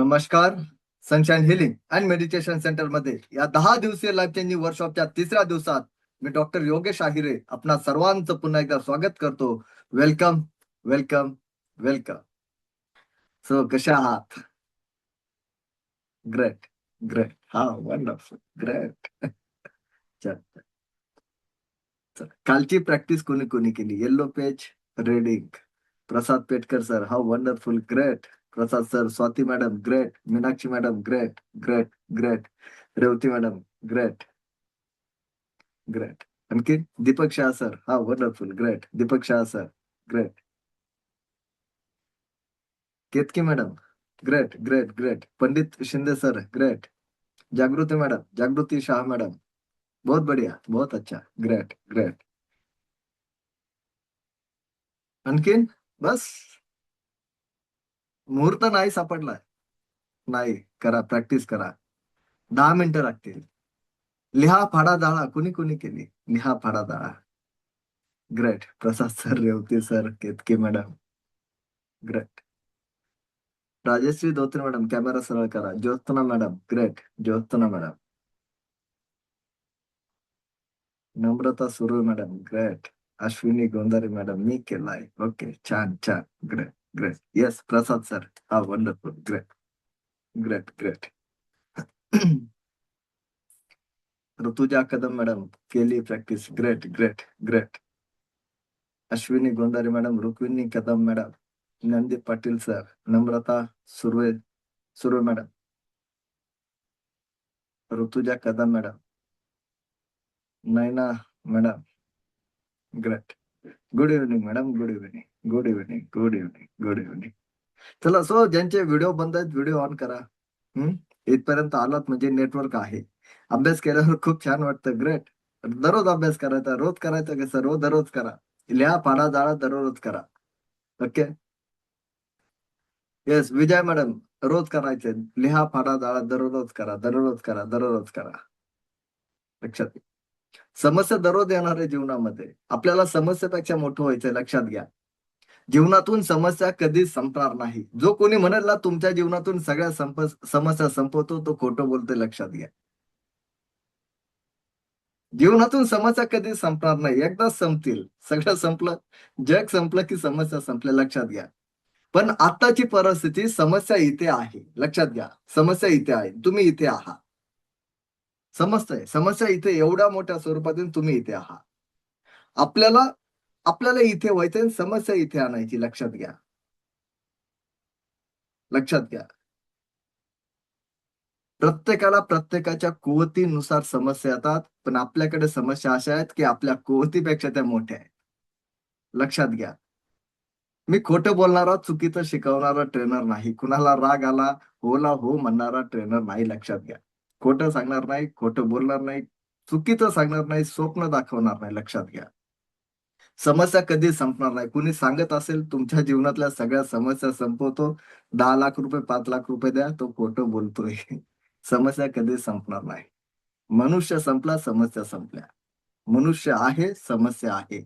नमस्कार. Sunshine healing and meditation centre मध्ये या 10 दिवसीय लाईफ चेंजिंग वर्कशॉपच्या तिसऱ्या दिवसात मी डॉक्टर योगेश आहिरे आपणा सर्वांचं पुन्हा एकदा स्वागत करतो. Welcome, welcome, welcome. सो कशा आहात? Great, great. हा, वंडरफुल, ग्रेट. चल, कालची प्रॅक्टिस कोणी कोणी केली? Yellow page reading. Prasad Petkar sir, हा wonderful, great. Prasad sir, Swati madam, great. Meenakshi madam, great, great, great. Revati madam, great, great. आणखी दीपक शाह सर, हा wonderful, great. Deepak Shah sir, great. Ketaki madam, great, great, great. Pandit Shinde sir, great. Jagruti madam, Jagruti Shah madam, बहुत बढ़िया, बहुत अच्छा, ग्रेट, ग्रेट. आणखीन बस मुहूर्त नाही सापडलाय. नाही, करा, प्रॅक्टिस करा. 10 मिनिटं लागतील. लिहा फाडा जाळा, कुणी कुणी केली? लिहा फाडा जाळा. Great. Prasad sir, Revati sir, Ketaki madam, great. Rajashree Dhotre madam, camera सरळ करा. Jyotsna madam, great. Jyotsna madam. Namrata सुरू madam, great. Ashwini Gondhare madam, मी केलाय. ओके, छान छान, great, great. Yes, Prasad sir, हा wonderful, great, great, great. Rutuja Kadam madam, केली practice, great, great, great. Ashwini Gondhare madam, Rukmini Kadam madam, Nandi Patil sir, Namrata Surve, Surve madam, Rutuja Kadam madam, नैना madam, great. Good evening madam, good evening, good evening, good evening, good evening. चला, so ज्यांचे video बंद आहेत video on करा. इथपर्यंत आलात म्हणजे network आहे. अभ्यास केल्यावर खूप छान वाटतं, ग्रेट. दररोज अभ्यास करायचा, रोज करायचं कसं? रोज दररोज करा. लिहा पाडा जाळा, दररोज करा. ओके. येस, विजय मॅडम, रोज करायचे. लिहा फाडा जाळा, दररोज करा, दररोज करा, दररोज करा. लक्षात घ्या. समस्या दररोज येणार आहे जीवनामध्ये. आपल्याला समस्येपेक्षा मोठं व्हायचंय, लक्षात घ्या. जीवनातून समस्या कधीच संपणार नाही. जो कोणी म्हणेल ना तुमच्या जीवनातून सगळ्या समस्या संपवतो, तो खोटं बोलतोय, लक्षात घ्या. जीवनातून समस्या कधी संपणार नाही. एकदाच संपतील. सगळं संपलं, जग संपलं की समस्या संपल्या, लक्षात घ्या. पण आताची परिस्थिती, समस्या इथे आहे, लक्षात घ्या. समस्या इथे आहे, तुम्ही इथे आहात. समजतंय? समस्या इथे एवढ्या मोठ्या स्वरूपातून तुम्ही इथे आहात. आपल्याला आपल्याला इथे व्हायचंय, समस्या इथे आणायची, लक्षात घ्या. लक्षात घ्या. प्रत्येकाला प्रत्येकाच्या कुवतीनुसार समस्या येतात, पण आपल्याकडे समस्या अशा आहेत की आपल्या कुवतीपेक्षा त्या मोठ्या आहेत. लक्षात घ्या. मी खोटं बोलणारा, चुकीचं शिकवणारा ट्रेनर नाही. कुणाला राग आला, होला हो म्हणणारा ट्रेनर नाही, लक्षात घ्या. खोटं सांगणार नाही, खोटं बोलणार नाही, चुकीचं सांगणार नाही, स्वप्न दाखवणार नाही, लक्षात घ्या. समस्या कधी संपणार नाही. कुणी सांगत असेल तुमच्या जीवनातल्या सगळ्या समस्या संपवतो, 10 लाख रुपये, 5 लाख रुपये द्या, तो खोटं बोलतोय. समस्या कधी संपणार नाही. मनुष्य संपला, समस्या संपल्या. मनुष्य आहे, समस्या आहे.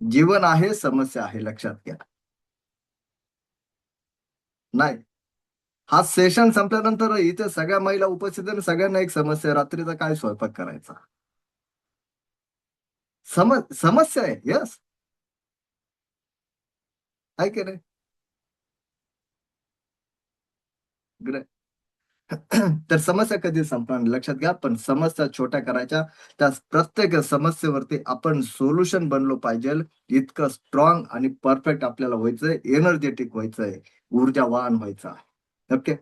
जीवन आहे, समस्या आहे, लक्षात घ्या. नाही, हा सेशन संपल्यानंतर इथे सगळ्या महिला उपस्थित आहे, सगळ्यांना एक समस्या आहे, रात्रीचा काय स्वयंपाक करायचा? समस्या आहे. यस, आहे की नाही? ग्रेट. तर समस्या कधी संपणार नाही, लक्षात घ्या. पण समस्या छोट्या करायच्या. त्या प्रत्येक समस्येवरती आपण सोल्युशन बनलो पाहिजे. इतकं स्ट्रॉंग आणि परफेक्ट आपल्याला व्हायचंय, एनर्जेटिक व्हायचंय, ऊर्जावान व्हायचं आहे. ओके.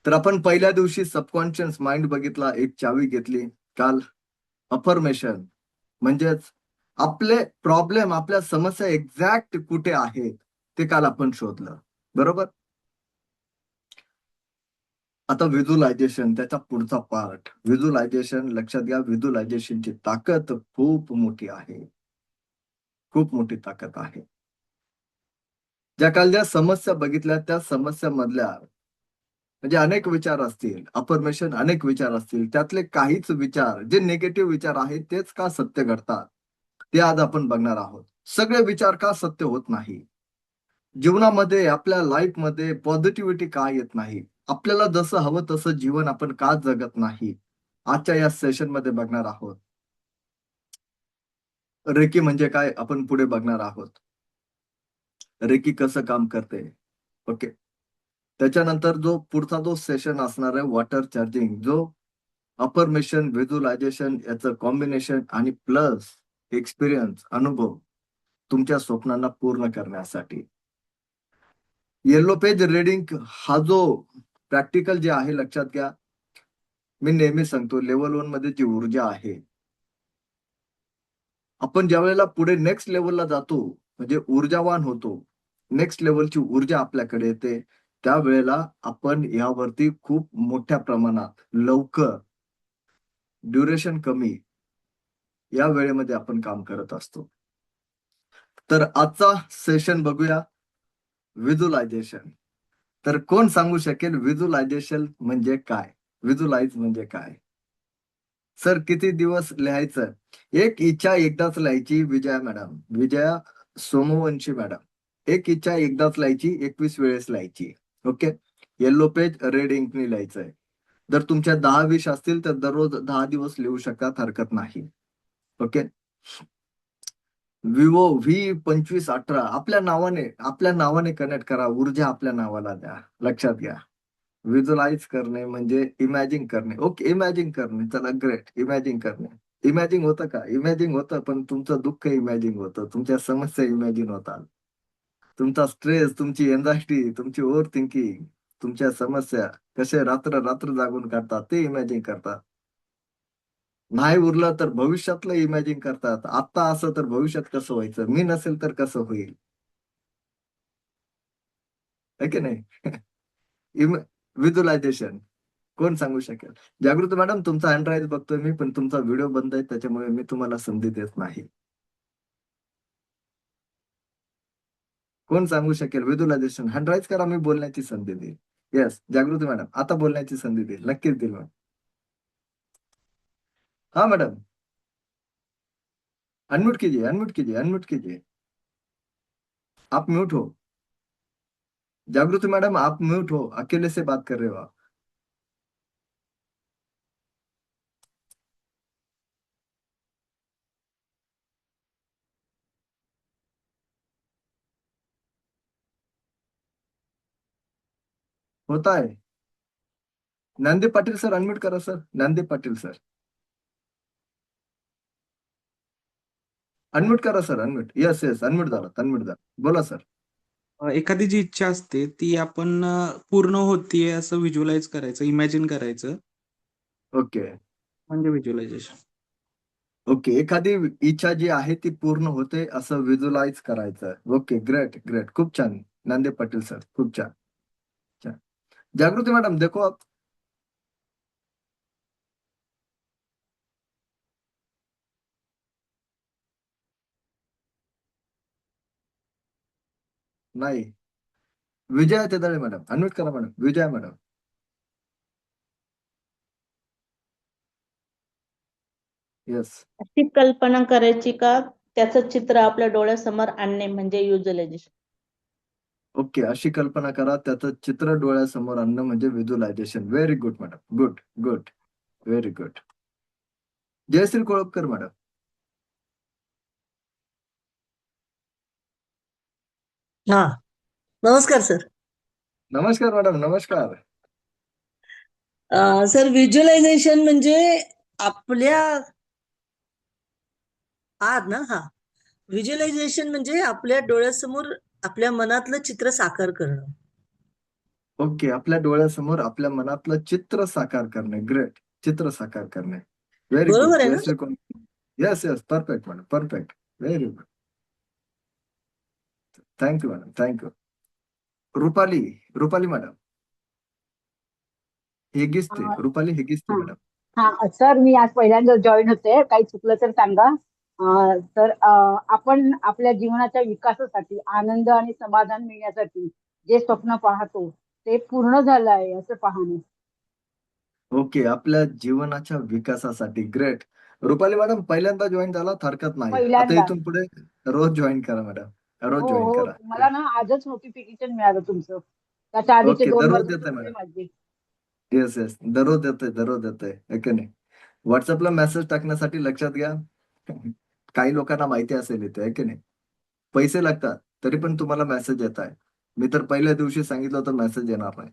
तर आपण पहिल्या दिवशी सबकॉन्शियस माइंड बघितला, एक चावी घेतली. काल अफर्मेशन, म्हणजेच आपले प्रॉब्लेम, आपल्या समस्या एक्झॅक्ट कुठे आहेत ते काल आपण शोधलं, बरोबर. आता व्हिज्युअलायझेशन, त्याचा पुढचा पार्ट व्हिज्युअलायझेशन. लक्षात घ्या, व्हिज्युअलायझेशनची ताकद खूप मोठी आहे, खूप मोठी ताकद आहे. ज्या काल ज्या समस्या बघितल्या, त्या समस्या मधल्या म्हणजे अनेक विचार असतील, अफर्मेशन अनेक विचार असतील, त्यातले काहीच विचार जे निगेटिव्ह विचार आहेत तेच का सत्य घडतात, ते आज आपण बघणार आहोत. सगळे विचार का सत्य होत नाही? जीवनामध्ये आपल्या लाईफ मध्ये पॉझिटिव्हिटी का येत नाही? आपल्याला जसं हवं तसं जीवन आपण का जगत नाही? आजच्या या सेशन मध्ये बघणार आहोत. रेकी म्हणजे काय आपण पुढे बघणार आहोत. रेकी कसं काम करते. ओके. त्याच्यानंतर जो पुढचा जो सेशन असणार आहे वॉटर चार्जिंग, जो अफर्मेशन व्हिज्युअलायझेशन याचं कॉम्बिनेशन आणि प्लस एक्सपिरियन्स अनुभव तुमच्या स्वप्नांना पूर्ण करण्यासाठी. येलो पेज रीडिंग हा जो प्रॅक्टिकल जे आहे लक्षात घ्या. मी नेहमी सांगतो लेवल 1 मध्ये जी ऊर्जा आहे, आपण ज्या वेळेला पुढे नेक्स्ट लेवलला जातो म्हणजे ऊर्जावान होतो, नेक्स्ट लेवलची ऊर्जा आपल्याकडे येते, त्यावेळेला आपण यावरती खूप मोठ्या प्रमाणात लवकर, ड्युरेशन कमी या वेळेमध्ये आपण काम करत असतो. तर आजचा सेशन बघूया व्हिज्युअलायझेशन. तर कोण सांगू शकेल व्हिज्युअलायझेशन म्हणजे काय? व्हिज्युअलाइज म्हणजे काय? सर किती दिवस लिहायचं? एक इच्छा एकदाच लिहायची विजया मॅडम, विजया सोमवंशी मॅडम. एक इच्छा एकदाच लिहायची, 21 वेळेस लिहायची. ओके. येलो पेज रेड इंकनी लिहायचंय. जर तुमच्या 10-20 असतील तर दररोज 10 दिवस लिहू शकतात, हरकत नाही. ओके. विवो V2518 आपल्या नावाने कनेक्ट करा. ऊर्जा आपल्या नावाला द्या. लक्षात घ्या. व्हिज्युअलाइज करणे म्हणजे इमॅजिन करणे. ओके, इमॅजिन करणे. चला ग्रेट. इमॅजिन करणे. इमॅजिन होतं का? इमॅजिन होतं, पण तुमचं दुःख इमॅजिन होतं. तुमच्या समस्या इमॅजिन होतात. तुमचा स्ट्रेस, तुमची एन्झायटी, तुमची ओव्हर थिंकिंग, तुमच्या समस्या कसे रात्र रात्र जागून काढतात ते इमॅजिन करतात. नाही उरलं तर भविष्यातलं इमॅजिन करतात. आता असं तर भविष्यात कसं व्हायचं? मी नसेल तर कसं होईल? है की नाही? व्हिज्युअलायझेशन कोण सांगू शकेल? जागृती मॅडम तुमचा हँड राईज बघतोय मी, पण तुमचा व्हिडिओ बंद आहे त्याच्यामुळे मी तुम्हाला संधी देत नाही. कोण सांगू शकेल व्हिज्युअलायझेशन? हँड राईज करा, मी बोलण्याची संधी देईल. येस, जागृती मॅडम आता बोलण्याची संधी देईल, नक्कीच देईल मॅडम. हाँ मैडम, अनम्यूट कीजिए, अनम्यूट कीजिए, अनम्यूट कीजिए. आप म्यूट हो. जागृति मैडम आप म्यूट हो, अकेले से बात कर रहे हो आप. होता है. ज्ञानदेव पाटील सर अनम्यूट करा sir. Dnyandev Patil sir unmute करा sir. Unmute. Yes yes, unmute झाला, अनम्यूट झाला. बोला सर. एखादी जी इच्छा असते ती आपण पूर्ण होतीये असं व्हिज्युअलाइज करायचं, इमॅजिन करायचं ओके म्हणजे व्हिज्युअलायझेशन. ओके. एखादी इच्छा जी आहे ती पूर्ण होते असं व्हिज्युअलाइज करायचं. ओके, ग्रेट ग्रेट, खूप छान. ज्ञानदेव पाटील सर खूप छान. छान. जागृती मॅडम देखो आप. नाही. विजया तेदाळे मॅडम अनम्यूट करा मॅडम. विजया मॅडम. येस. अशी कल्पना करायची का त्याचं चित्र आपल्या डोळ्यासमोर आणणे म्हणजे व्हिज्युअलायझेशन. ओके, अशी कल्पना करा त्याचं चित्र डोळ्यासमोर आणणं म्हणजे visualisation. Very good madam, good good, very good. Jayashree Kolapkar madam. हा, नमस्कार सर. नमस्कार मॅडम, नमस्कार. सर व्हिज्युअलायझेशन म्हणजे आपल्या आहात ना? हा, व्हिज्युअलायझेशन म्हणजे आपल्या डोळ्यासमोर आपल्या मनातलं चित्र साकार करणं. ओके, आपल्या डोळ्यासमोर आपल्या मनातलं चित्र साकार करणे. ग्रेट. चित्र साकार करणे. Very good. बरोबर आहे ना? Jayashree Kolapkar. Yes yes, perfect madam, perfect. Very good. Thank you madam, thank you. Rupali, Rupali madam Hegiste, Rupali Hegiste madam. हा सर, मी आज पहिल्यांदा जॉईन होते. काही चुकलं तर सांगा. तर आपण आपल्या जीवनाच्या विकासासाठी आनंद आणि समाधान मिळण्यासाठी जे स्वप्न पाहतो ते पूर्ण झालं आहे असं पाहणे. ओके, आपल्या जीवनाच्या विकासासाठी. ग्रेट. रुपाली मॅडम पहिल्यांदा जॉईन झाला, हरकत नाही. आता पहिल्यांदा. इथून पुढे रोज जॉईन करा मॅडम. रोज हो जॉईन हो, करा. मला ना आजच नोटिफिकेशन मिळालं तुमचं. त्याच्या आधीचे ओके, 2 दररोज वर्ष येतंय चुकले मॅडम. माझे. येस येस, दररोज येतंय, दररोज येतंय, है की नाही? व्हॉट्सअपला मेसेज टाकण्यासाठी लक्षात घ्या. काही लोकांना माहिती असेल इथे, है की नाही? पैसे लागतात, तरी पण तुम्हाला मेसेज येत आहे. मी तर पहिल्या दिवशी सांगितलं होतं मेसेज येणार नाही.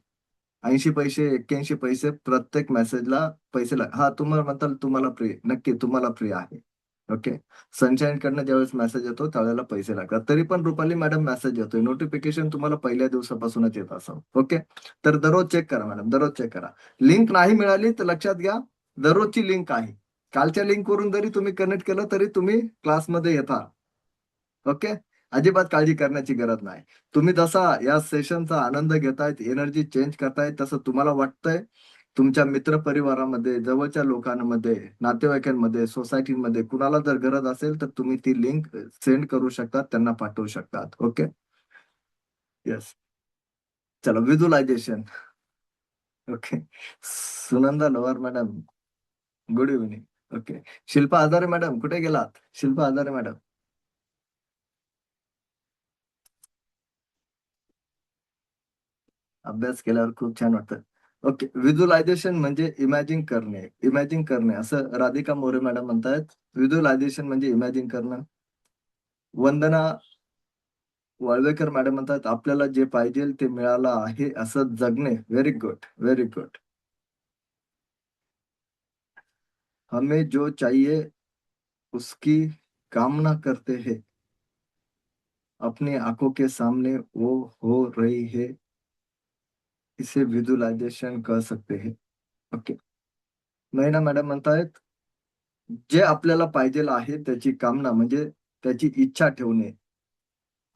80 पैसे, 81 पैसे प्रत्येक मेसेजला पैसे हा तुम्हाला म्हणताल तुम्हाला फ्री, नक्की तुम्हाला फ्री आहे. ओके. सनशाईन कडनं ज्यावेळेस मेसेज येतो त्यावेळेला पैसे लागतात. तरी पण रुपाली मॅडम मेसेज येतोय. नोटिफिकेशन तुम्हाला पहिल्या दिवसापासूनच येत असेल. ओके. तर दररोज चेक करा मॅडम, दररोज चेक करा. लिंक नाही मिळाली तर लक्षात घ्या, दररोजची लिंक आहे. कालच्या लिंकवरून जरी तुम्ही कनेक्ट केलं तरी तुम्ही क्लासमध्ये येता. ओके. अजिबात काळजी करण्याची गरज नाही. तुम्ही जसा या सेशनचा आनंद घेतायत, एनर्जी चेंज करतायत, तसं तुम्हाला वाटतंय तुमच्या मित्रपरिवारामध्ये, जवळच्या लोकांमध्ये, नातेवाईकांमध्ये, सोसायटीमध्ये कुणाला जर गरज असेल तर तुम्ही ती लिंक सेंड करू शकता, त्यांना पाठवू शकतात. ओके. येस. चला, visualisation. Okay. Sunanda Lohar madam, good evening. Okay. Shilpa Hazare madam, कुठे गेलात? शिल्पा हजारे मॅडम. अभ्यास केल्यावर खूप छान वाटतं. ओके. व्हिज्युअलायझेशन म्हणजे इमॅजिन करणे, इमॅजिन करणे असं राधिका मोरे मॅडम म्हणतायत. व्हिज्युअलायझेशन म्हणजे इमॅजिन करणं. वंदना वाळवेकर मॅडम म्हणतात आपल्याला जे पाहिजे ते मिळालं आहे असं जगणे. Very good, very good. हमें जो चाहिए उसकी कामना करते हैं, अपनी आंखों के सामने वो हो रही है, इसे व्हिज्युअलायझेशन कह सकते हैं. ओके. नैना मॅडम म्हणतायत जे आपल्याला पाहिजे आहे त्याची कामना म्हणजे त्याची इच्छा ठेवणे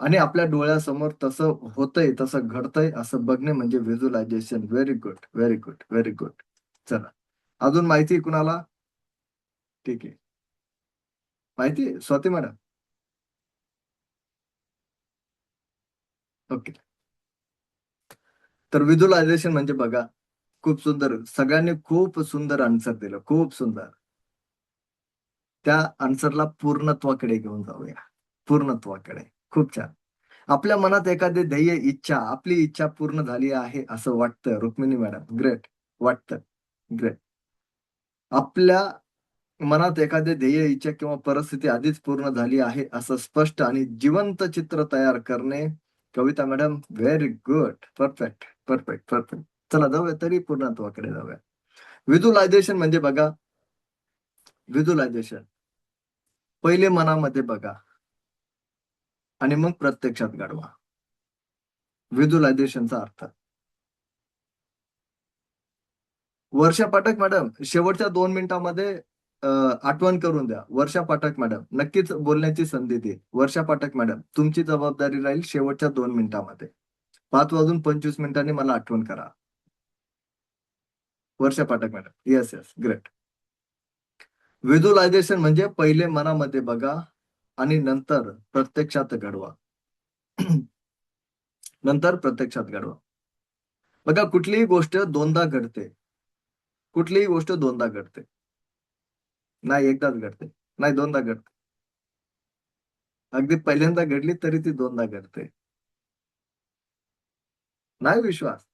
आणि आपल्या डोळ्यासमोर तसं होतंय, तसं घडतंय असं बघणे म्हणजे visualisation. Very good, very good, very good. चला, अजून माहिती कुणाला? ठीक आहे. माहिती आहे? स्वाती मॅडम. ओके. तर व्हिज्युअलायझेशन म्हणजे बघा, खूप सुंदर, सगळ्यांनी खूप सुंदर आन्सर दिलं, खूप सुंदर. त्या आन्सरला पूर्णत्वाकडे घेऊन जाऊया, पूर्णत्वाकडे. खूप छान. आपल्या मनात एखादी ध्येय, इच्छा, आपली इच्छा पूर्ण झाली आहे असं वाटतं. Rukmini madam, great. वाटतं, ग्रेट. आपल्या मनात एखादे ध्येय, इच्छा किंवा परिस्थिती आधीच पूर्ण झाली आहे असं स्पष्ट आणि जिवंत चित्र तयार करणे. Kavita madam, very good, perfect, perfect, perfect. चला जाऊया तरी पूर्णत्वाकडे जाऊया. व्हिज्युअलायझेशन म्हणजे बघा, व्हिज्युअलायझेशन पहिले मनामध्ये बघा आणि मग प्रत्यक्षात घडवा. व्हिज्युअलायझेशनचा अर्थ. वर्षा पाठक मॅडम, शेवटच्या 2 मिनिटांमध्ये आठवण करून द्या. वर्षा पाठक मॅडम, नक्कीच बोलण्याची संधी दे. वर्षा पाठक मॅडम, तुमची जबाबदारी राहील शेवटच्या 2 मिनिटांमध्ये. 5:25 मला आठवण करा. Varsha Pathak madam, yes yes, great. Visualisation म्हणजे पहिले मनामध्ये बघा आणि नंतर प्रत्यक्षात घडवा. नंतर प्रत्यक्षात घडवा. बघा, कुठलीही गोष्ट दोनदा घडते. कुठलीही गोष्ट दोनदा घडते. नाही एकदाच घडते, नाही दोनदा घडते. अगदी पहिल्यांदा घडली तरी ती दोनदा घडते. नाही विश्वास.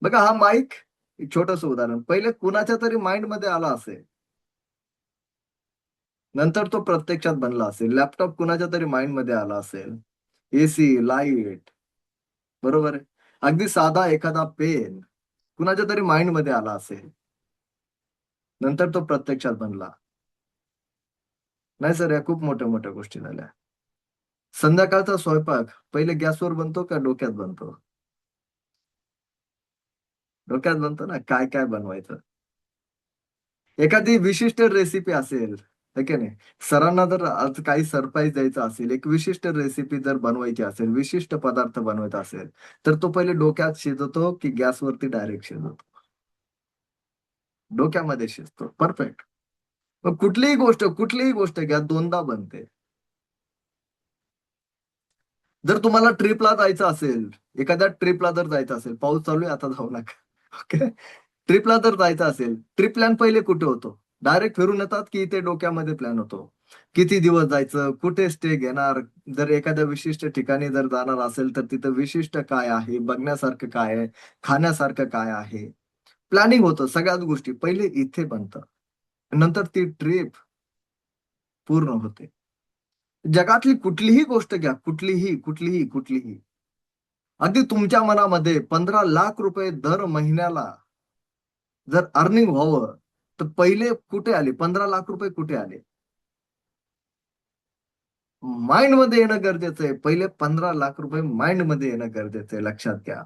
बघा, हा माईक, एक छोटंसं उदाहरण, पहिले कुणाच्या तरी माइंड मध्ये आला असेल, नंतर तो प्रत्यक्षात बनला असेल. लॅपटॉप कुणाच्या तरी माइंड मध्ये आला असेल, एसी, लाईट, बरोबर आहे. अगदी साधा एखादा पेन कुणाच्या तरी माइंड मध्ये आला असेल, नंतर तो प्रत्यक्षात बनला. नाही सर, या खूप मोठ्या मोठ्या गोष्टी झाल्या. संध्याकाळचा स्वयंपाक पहिले गॅसवर बनतो का डोक्यात बनतो? डोक्यात बनतो ना. काय काय बनवायचं. एखादी विशिष्ट रेसिपी असेल, है की नाही, सरांना जर आज काही सरप्राईज द्यायचं असेल, एक विशिष्ट रेसिपी जर बनवायची असेल, विशिष्ट पदार्थ बनवायचा असेल, तर तो पहिले डोक्यात शिजवतो की गॅसवरती डायरेक्ट शिजवतो? डोक्यामध्ये शिजतो. परफेक्ट. मग कुठलीही गोष्ट घ्या, दोनदा बनते. जर तुम्हाला ट्रिपला जायचं असेल, एखाद्या ट्रिपला जर जायचं असेल, पाऊस चालू आहे आता जाऊ नका. ओके. ट्रिपला जर जायचं असेल, ट्रिप प्लॅन पहिले कुठे होतो? डायरेक्ट फिरून येतात की इथे डोक्यामध्ये प्लॅन होतो? किती दिवस जायचं, कुठे स्टे घेणार, जर एखाद्या विशिष्ट ठिकाणी जर जाणार असेल तर तिथं विशिष्ट काय आहे, बघण्यासारखं काय आहे, खाण्यासारखं काय आहे. प्लॅनिंग होतं, सगळ्याच गोष्टी पहिले इथे बनतं, नंतर ती ट्रिप पूर्ण होते. जगातली कुठलीही गोष्ट घ्या, कुठलीही कुठलीही कुठलीही, अगदी तुमच्या मनामध्ये 15 लाख रुपये दर महिन्याला जर अर्निंग व्हावं, तर पहिले कुठे आले 15 लाख रुपये, कुठे आले? माइंड मध्ये येणं गरजेचं आहे. पहिले 15 लाख रुपये माइंड मध्ये येणं गरजेचं आहे, लक्षात घ्या.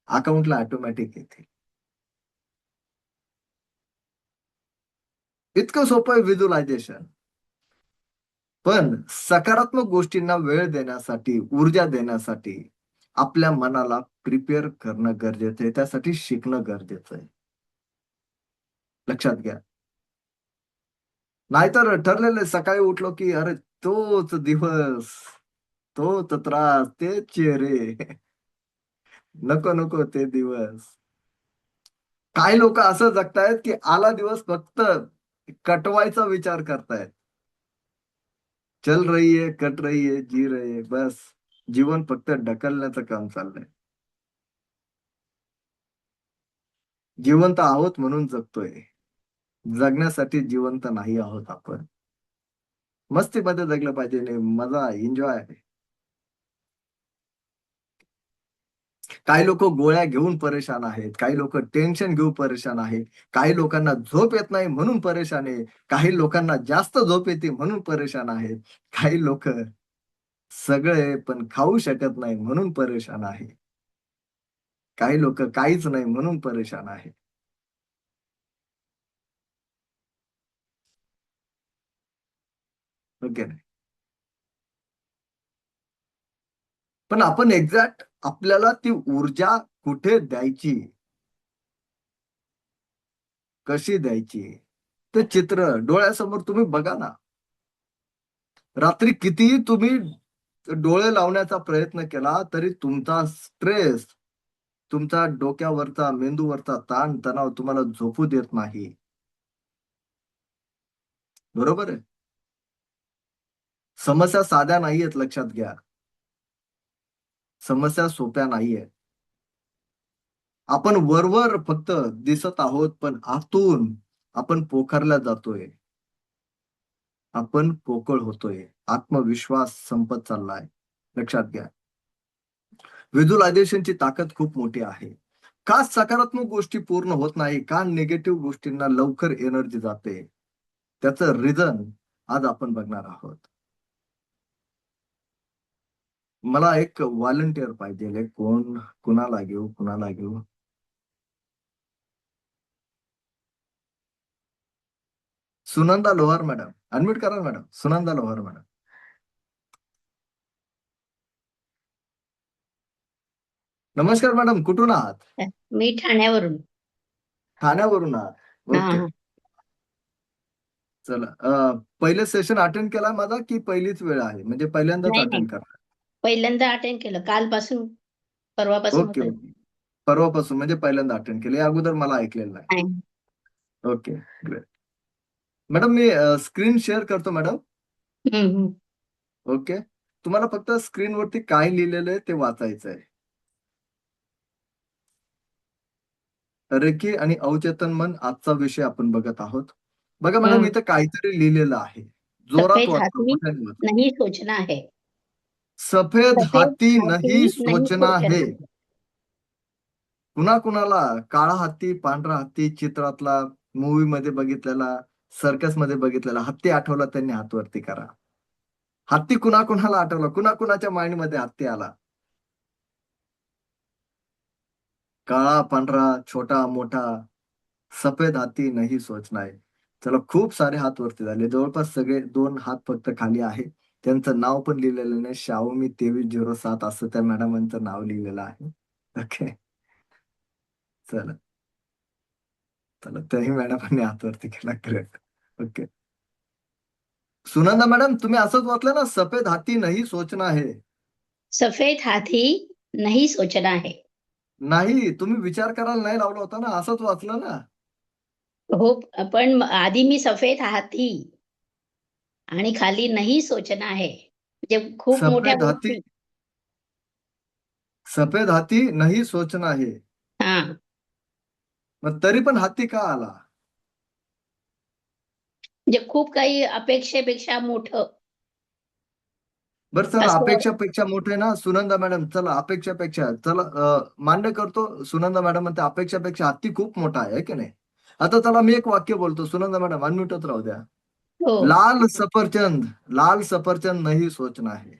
अकाउंटला ऑटोमॅटिक येतील. इतकं सोपं आहे व्हिज्युअलायझेशन. पण सकारात्मक गोष्टींना वेळ देण्यासाठी, ऊर्जा देण्यासाठी आपल्या मनाला प्रिपेअर करणं गरजेचं आहे. त्यासाठी शिकणं गरजेचं आहे. लक्षात घ्या. नाहीतर ठरलेलं सकाळी उठलो की अरे तोच दिवस, तोच त्रास, तेच चेहरे. नको नको ते दिवस. काही लोक असं जगतायत की आला दिवस फक्त कटवायचा विचार करतायत. चल रही है, कट रही है, जी रही है, बस जीवन फक्त ढकलण्याचं काम चाललंय. जिवंत आहोत म्हणून जगतोय, जगण्यासाठी जिवंत नाही आहोत आपण. मस्तीमध्ये जगलं पाहिजे, मजा, एन्जॉय. काही लोक गोळ्या घेऊन परेशान आहेत, काही लोक टेन्शन घेऊन परेशान आहेत, काही लोकांना झोप येत नाही म्हणून परेशान आहे, काही लोकांना जास्त झोप येते म्हणून परेशान आहेत, काही लोक सगळे पण खाऊ शकत नाही म्हणून परेशान आहे, काही लोक काहीच नाही म्हणून परेशान आहे. ओके नाही, पण आपण एक्झॅक्ट आपल्याला ती ऊर्जा कुठे द्यायची, कशी द्यायची, ते चित्र डोळ्यासमोर तुम्ही बघा ना. रात्री कितीही तुम्ही डोळे लावण्याचा प्रयत्न केला तरी तुमचा स्ट्रेस, तुमचा डोक्यावरचा, मेंदूवरचा ताण तणाव तुम्हाला झोपू देत नाही. बरोबर आहे. समस्या साध्या नाहीयेत, लक्षात घ्या. समस्या सोप्या नाहीयेत. आपण वरवर फक्त दिसत आहोत, पण आतून आपण पोखरला जातोय, आपण पोकळ होतोय, आत्मविश्वास संपत चाललाय. लक्षात घ्या. व्हिज्युअलायझेशनची ताकद खूप मोठी आहे. का सकारात्मक गोष्टी पूर्ण होत नाही, का निगेटिव्ह गोष्टींना लवकर एनर्जी जाते, त्याचं रिझन आज आपण बघणार आहोत. मला एक व्हॉलंटियर पाहिजे. कोण, कुणाला घेऊ? सुनंदा लोहार मॅडम, अनम्यूट करा मॅडम. सुनंदा लोहार मॅडम. नमस्कार मॅडम, कुठून आहात? मी ठाण्यावरून. ठाण्यावरून आहात. ओके, हा. चला. पहिले सेशन अटेंड केला माझा की पहिलीच वेळ आहे, म्हणजे पहिल्यांदाच नाही अटेंड करा? पहिल्यांदा अटेंड केलं, कालपासून, परवापासून ओके होतं. ओके, परवापासून म्हणजे पहिल्यांदा अटेंड केले, अगोदर मला ऐकलेलं नाही. नाही. Okay, great. मॅडम मी स्क्रीन शेअर करतो मॅडम. हम्म. ओके, तुम्हाला फक्त स्क्रीनवरती काय लिहिलेलं आहे ते वाचायचं आहे. रेकी आणि अवचेतन मन आजचा विषय आपण बघत आहोत. बघा मॅडम, इथं काहीतरी लिहिलेलं आहे, जोरात सफेद वाचतो, हाथी मोठ्याने वाचतो. नहीं सोचना है. सफेद सफेद हाती हाथी नहीं नहीं सोचना सोचना है. है. कुणाकुणाला काळा हत्ती, पांढरा हत्ती, चित्रातला, मूवी मध्ये बघितलेला, सर्कस मध्ये बघितलेला हत्ती आठवला त्यांनी हात वरती करा. हत्ती कुणाकुणाला आठवला, कुणाकुणाच्या माइंड मध्ये हत्ती आला? काळा, पांढरा, छोटा, मोठा, सफेद हाती नाही सोचना है. चला, खूप सारे हात वरती झाले, जवळपास सगळे 2 हात फक्त खाली आहे. त्यांचं नाव पण लिहिलेलं नाही, शाओमी 2307 असं त्या मॅडमांचं नाव लिहिलेलं आहे. ओके, चला चला, त्याही मॅडमांनी हात वरती केला. ग्रेट. ओके, सुनंदा मॅडम, तुम्ही असंच वाचलं ना, सफेद हाती नाही सोचना है? सफेद हाथी नहीं सोचना है. नाही, तुम्ही विचार करायला नाही लावला होता ना, असंच वाचलं ना? हो, पण आधी मी सफेद हाथी आणि खाली नाही सोचना है. म्हणजे खूप मोठ्या सफेद हाती गोष्टी. सफेद हाती नाही सोचना आहे. हां. मग तरी पण हाती का आला? म्हणजे खूप काही अपेक्षेपेक्षा मोठं बरं चला, असं. अपेक्षापेक्षा मोठे ना सुनंदा मॅडम, चला अपेक्षापेक्षा, चला मान्य करतो, सुनंदा मॅडम म्हणते अपेक्षापेक्षा हत्ती खूप मोठा आहे की नाही? आता चला मी एक वाक्य बोलतो, सुनंदा मॅडम अनम्यूटच राहू द्या. हो. लाल सफरचंद नाही सोचना आहे.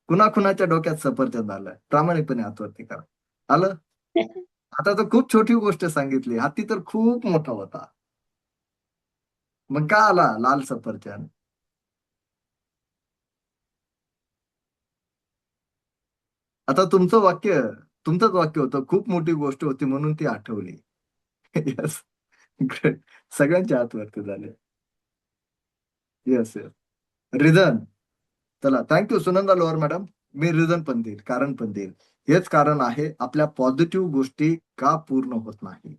कुणाच्या डोक्यात सफरचंद आलं? प्रामाणिकपणे हातवरती करा. आलं? आता तर खूप छोटी गोष्ट सांगितली, हत्ती तर खूप मोठा होता. मग का आला लाल सफरचंद? आता तुमचंच वाक्य होतं, खूप मोठी गोष्ट होती म्हणून ती आठवली. Yes, great. सगळ्यांच्या हातवरती झाले. Yes yes. रिझन, चला थँक्यू सुनंदा लोअर मॅडम. मी रिझन पण देईल, कारण पण देईल. हेच कारण आहे आपल्या पॉझिटिव्ह गोष्टी का पूर्ण होत नाही.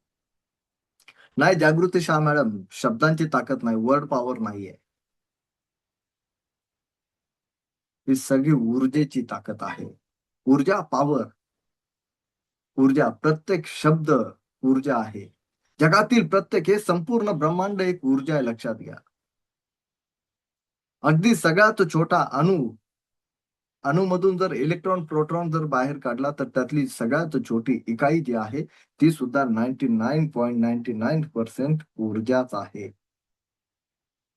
नाही जागृती शाह मॅडम, शब्दांची ताकद नाही, वर्ड पॉवर नाहीये. ही सगळी ऊर्जेची ताकद आहे. ऊर्जा, पॉवर, ऊर्जा, प्रत्येक शब्द ऊर्जा आहे. जगातील प्रत्येक, हे संपूर्ण ब्रह्मांड एक ऊर्जा आहे, लक्षात घ्या. अगदी सगळ्यात छोटा अणुमधून जर इलेक्ट्रॉन प्रोटॉन जर बाहेर काढला तर त्यातली सगळ्यात छोटी इकाई जी आहे ती सुद्धा 99.99% ऊर्जाच आहे.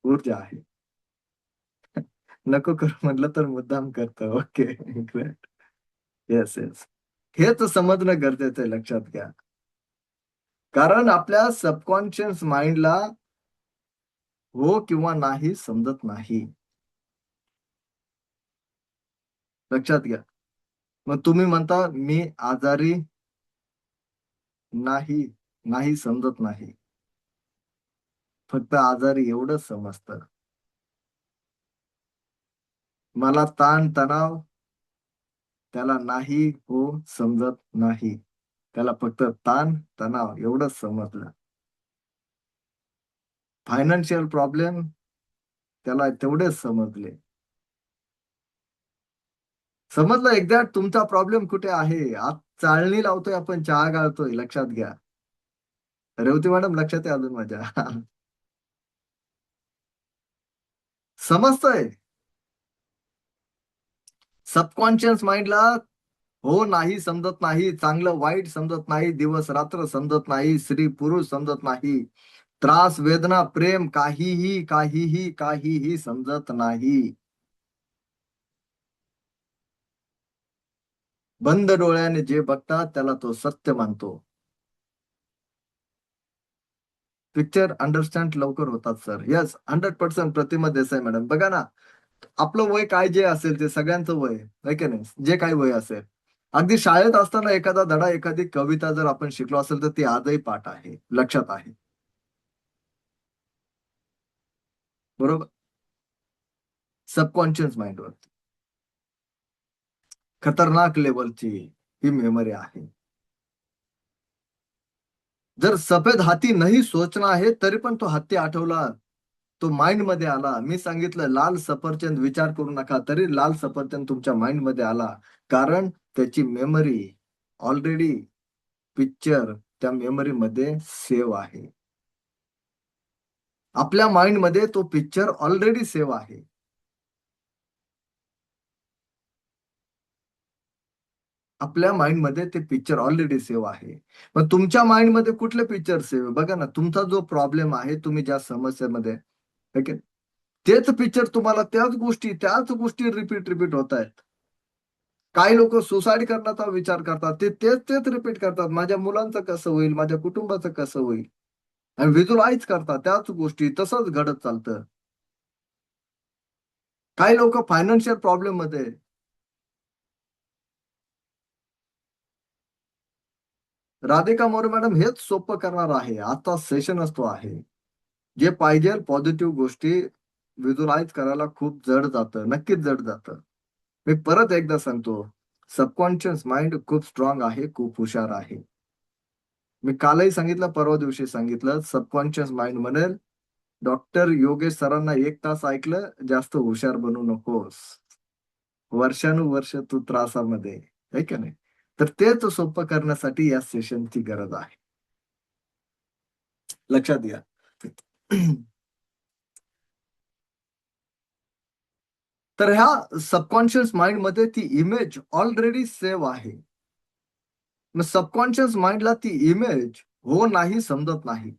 ऊर्जा आहे. नको करू म्हटलं तर मुद्दाम करतो. Okay, great. Yes yes. हेच समजणं गरजेचं आहे, लक्षात घ्या. कारण आपल्या सबकॉन्शियस माइंडला हो किंवा नाही समजत नाही, लक्षात घ्या. मग तुम्ही म्हणता मी आजारी नाही, नाही समजत नाही, फक्त आजारी एवढंच समजतं. मला ताण तणाव, त्याला नाही हो समजत नाही, त्याला फक्त ताण तणाव एवढंच समजलं. फायनान्शियल प्रॉब्लेम, त्याला तेवढेच समजले. समजलं एक्झॅक्ट तुमचा प्रॉब्लेम कुठे आहे. आज चाळणी लावतोय आपण, चहा गाळतोय, लक्षात घ्या. रेवती मॅडम लक्षात आहे अजून माझ्या? समजतंय. सबकॉन्शियस माइंडला हो नाही समजत नाही, चांगलं वाईट समजत नाही, दिवस रात्र समजत नाही, स्त्री पुरुष समजत नाही, त्रास वेदना प्रेम काहीही काहीही काहीही समजत नाही. बंद डोळ्याने जे बघतात त्याला तो सत्य मानतो. पिक्चर अंडरस्टँड लवकर होतात सर. यस, 100% प्रतिमा देसाई मॅडम. बघा ना, आपलं वय काय जे असेल ते सगळ्यांचं वय आहे की नाही, जे काही वय असेल, अगदी शाळेत असताना एखादा धडा, एखादी कविता जर आपण शिकलो असेल तर ती आजही पाठ आहे, लक्षात आहे. बरोबर. सबकॉन्शियस माइंडवर खतरनाक लेवलची ही मेमरी आहे. जर सफेद हाती नाही सोचना आहे तरी पण तो हत्ती आठवला, तो माइंड मध्ये आला. मी सांगितलं लाल सफरचंद विचार करू नका, तरी लाल सफरचंद तुमच्या माइंड मध्ये आला, कारण त्याची मेमरी ऑलरेडी, पिक्चर त्या मेमरी मध्ये सेव्ह आहे. आपल्या माइंड मध्ये तो पिक्चर ऑलरेडी सेव्ह आहे. आपल्या माइंड मध्ये ते पिक्चर ऑलरेडी सेव्ह आहे. मग तुमच्या माइंड मध्ये कुठले पिक्चर सेव्ह? बघा ना, तुमचा जो प्रॉब्लेम आहे, तुम्ही ज्या समस्येमध्ये, तेच पिक्चर तुम्हाला, त्याच गोष्टी रिपीट होत आहेत. काही लोक सुसाईड करण्याचा विचार करतात, तेच रिपीट करतात. माझ्या मुलांचं कसं होईल, माझ्या कुटुंबाचं कसं होईल, आणि व्हिज्युअलाइज करतात त्याच गोष्टी, तसंच घडत चालतं. काही लोक फायनान्शियल प्रॉब्लेम मध्ये, राधिका मोरे मॅडम हेच सोपं करणार आहे. आता सेशन असतो आहे, जे पाहिजे पॉझिटिव्ह गोष्टी व्हिज्युअलाइज करायला खूप जड जातं, नक्कीच जड जातं. मी परत एकदा सांगतो, सबकॉन्शियस माइंड खूप स्ट्रॉंग आहे, खूप हुशार आहे. मी कालही सांगितलं, परवा दिवशी सांगितलं, सबकॉन्शियस माइंड म्हणेल डॉक्टर योगेश सरांना 1 तास ऐकलं, जास्त हुशार बनू नकोस. वर्षानुवर्ष तू त्रासामध्ये आहे का नाही. तर तेच सोपं करण्यासाठी या सेशनची गरज आहे. लक्षात घ्या. तर ह्या सबकॉन्शियस माइंड मध्ये ती इमेज ऑलरेडी सेव्ह आहे. मग सबकॉन्शियस माइंडला ती इमेज हो नाही समजत नाही.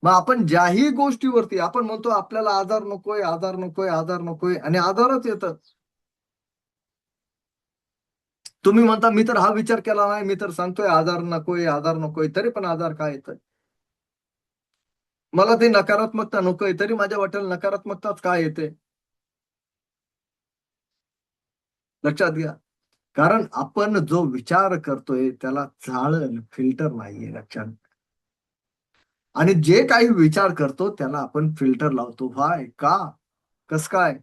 मग आपण ज्याही गोष्टीवरती आपण म्हणतो आपल्याला आजार नकोय, आजार नकोय, आजार नकोय, आणि आजारच येतात. तुम्ही म्हणता मी तर हा विचार केला नाही, मी तर सांगतोय आजार नकोय, आजार नकोय, तरी पण आजार काय येतोय. मला ती नकारात्मकता नकोय, तरी माझ्या वाटेल नकारात्मकताच काय येते. लक्षात घ्या. कारण आपण जो विचार करतोय त्याला चाळण फिल्टर नाहीये. लक्षात. आणि जे काही विचार करतो त्याला आपण फिल्टर लावतो. व्हाय, का, कस काय,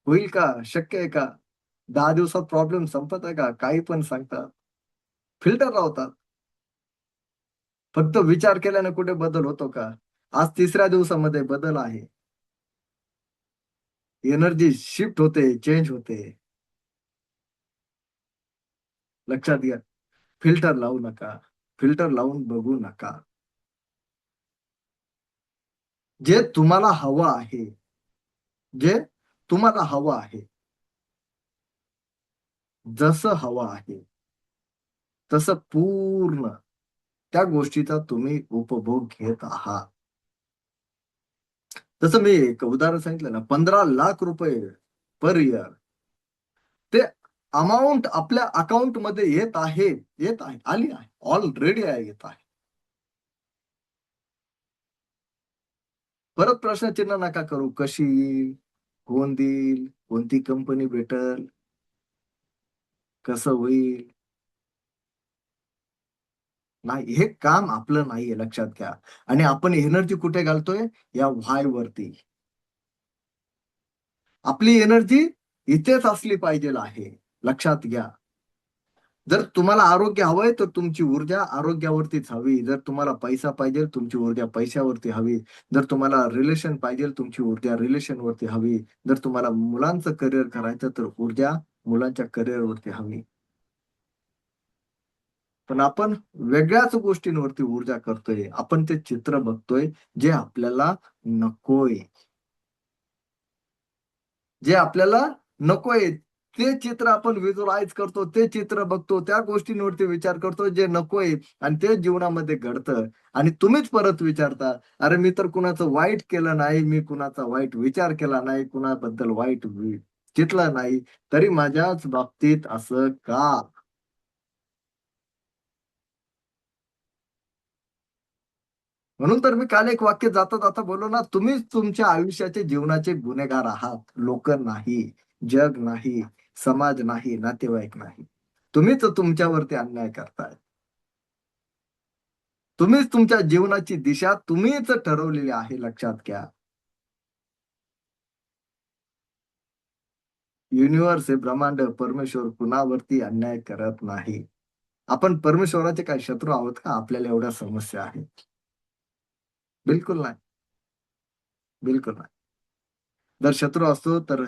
होईल का, शक्य आहे का, 10 दिवसात प्रॉब्लेम संपत आहे का, काही पण सांगतात, फिल्टर लावतात. फक्त विचार केल्याने कुठे बदल होतो का. आज 3ऱ्या दिवसामध्ये बदल आहे. एनर्जी शिफ्ट होते, चेंज होते. लक्षात घ्या. फिल्टर लावू नका, फिल्टर लावून बघू नका. जे तुम्हाला हवं आहे, जे तुम्हाला हवं आहे, जसं हवं आहे तसं पूर्ण त्या गोष्टीचा तुम्ही उपभोग घेत आहात. तसं मी एक उदाहरण सांगितलं ना, 15 लाख रुपये पर इयर ते अमाऊंट आपल्या अकाउंट मध्ये येत आहे, येत आहे, आली आहे, ऑलरेडी येत आहे. परत प्रश्नचिन्ह नका करू, कशी येईल, कोण देईल, कोणती कंपनी भेटल, कसं होईल. नाही, हे काम आपलं नाहीये. लक्षात घ्या. आणि आपण एनर्जी कुठे घालतोय, या व्हाय वरती. आपली एनर्जी इथेच असली पाहिजे आहे. लक्षात घ्या. जर तुम्हाला आरोग्य हवंय तर तुमची ऊर्जा आरोग्यावरतीच हवी. जर तुम्हाला पैसा पाहिजे तुमची ऊर्जा पैशावरती हवी. जर तुम्हाला रिलेशन पाहिजे तुमची ऊर्जा रिलेशन वरती हवी. जर तुम्हाला मुलांचं करिअर करायचं तर ऊर्जा मुलांच्या करिअर वरती हवी. पण आपण वेगळ्याच गोष्टींवरती ऊर्जा करतोय. आपण ते चित्र बघतोय जे आपल्याला नकोय. जे आपल्याला नकोय ते चित्र आपण व्हिज्युअलाइज करतो, ते चित्र बघतो, त्या गोष्टींवरती विचार करतो जे नकोय, आणि ते जीवनामध्ये घडतं. आणि तुम्हीच परत विचारता, अरे मी तर कुणाचं वाईट केलं नाही, मी कुणाचा वाईट विचार केला नाही, कुणाबद्दल वाईट चितलं नाही, तरी माझ्याच बाबतीत असं का. म्हणून तर मी काल एक वाक्य जाता जाता बोललो ना, तुम्हीच तुमच्या आयुष्याचे जीवनाचे गुन्हेगार आहात. लोक नाही, जग नाही, समाज नाही, नातेवाईक नाही. तुम्हीच तुमच्यावरती अन्याय करताय. तुम्हीच तुमच्या जीवनाची दिशा तुम्हीच ठरवलेली आहे. लक्षात घ्या. युनिव्हर्स हे ब्रह्मांड, परमेश्वर कुणावरती अन्याय करत नाही. आपण परमेश्वराचे काही शत्रू आहोत का, आपल्याला एवढ्या समस्या आहेत. बिलकुल नाही, बिलकुल नाही. जर शत्रू असतो तर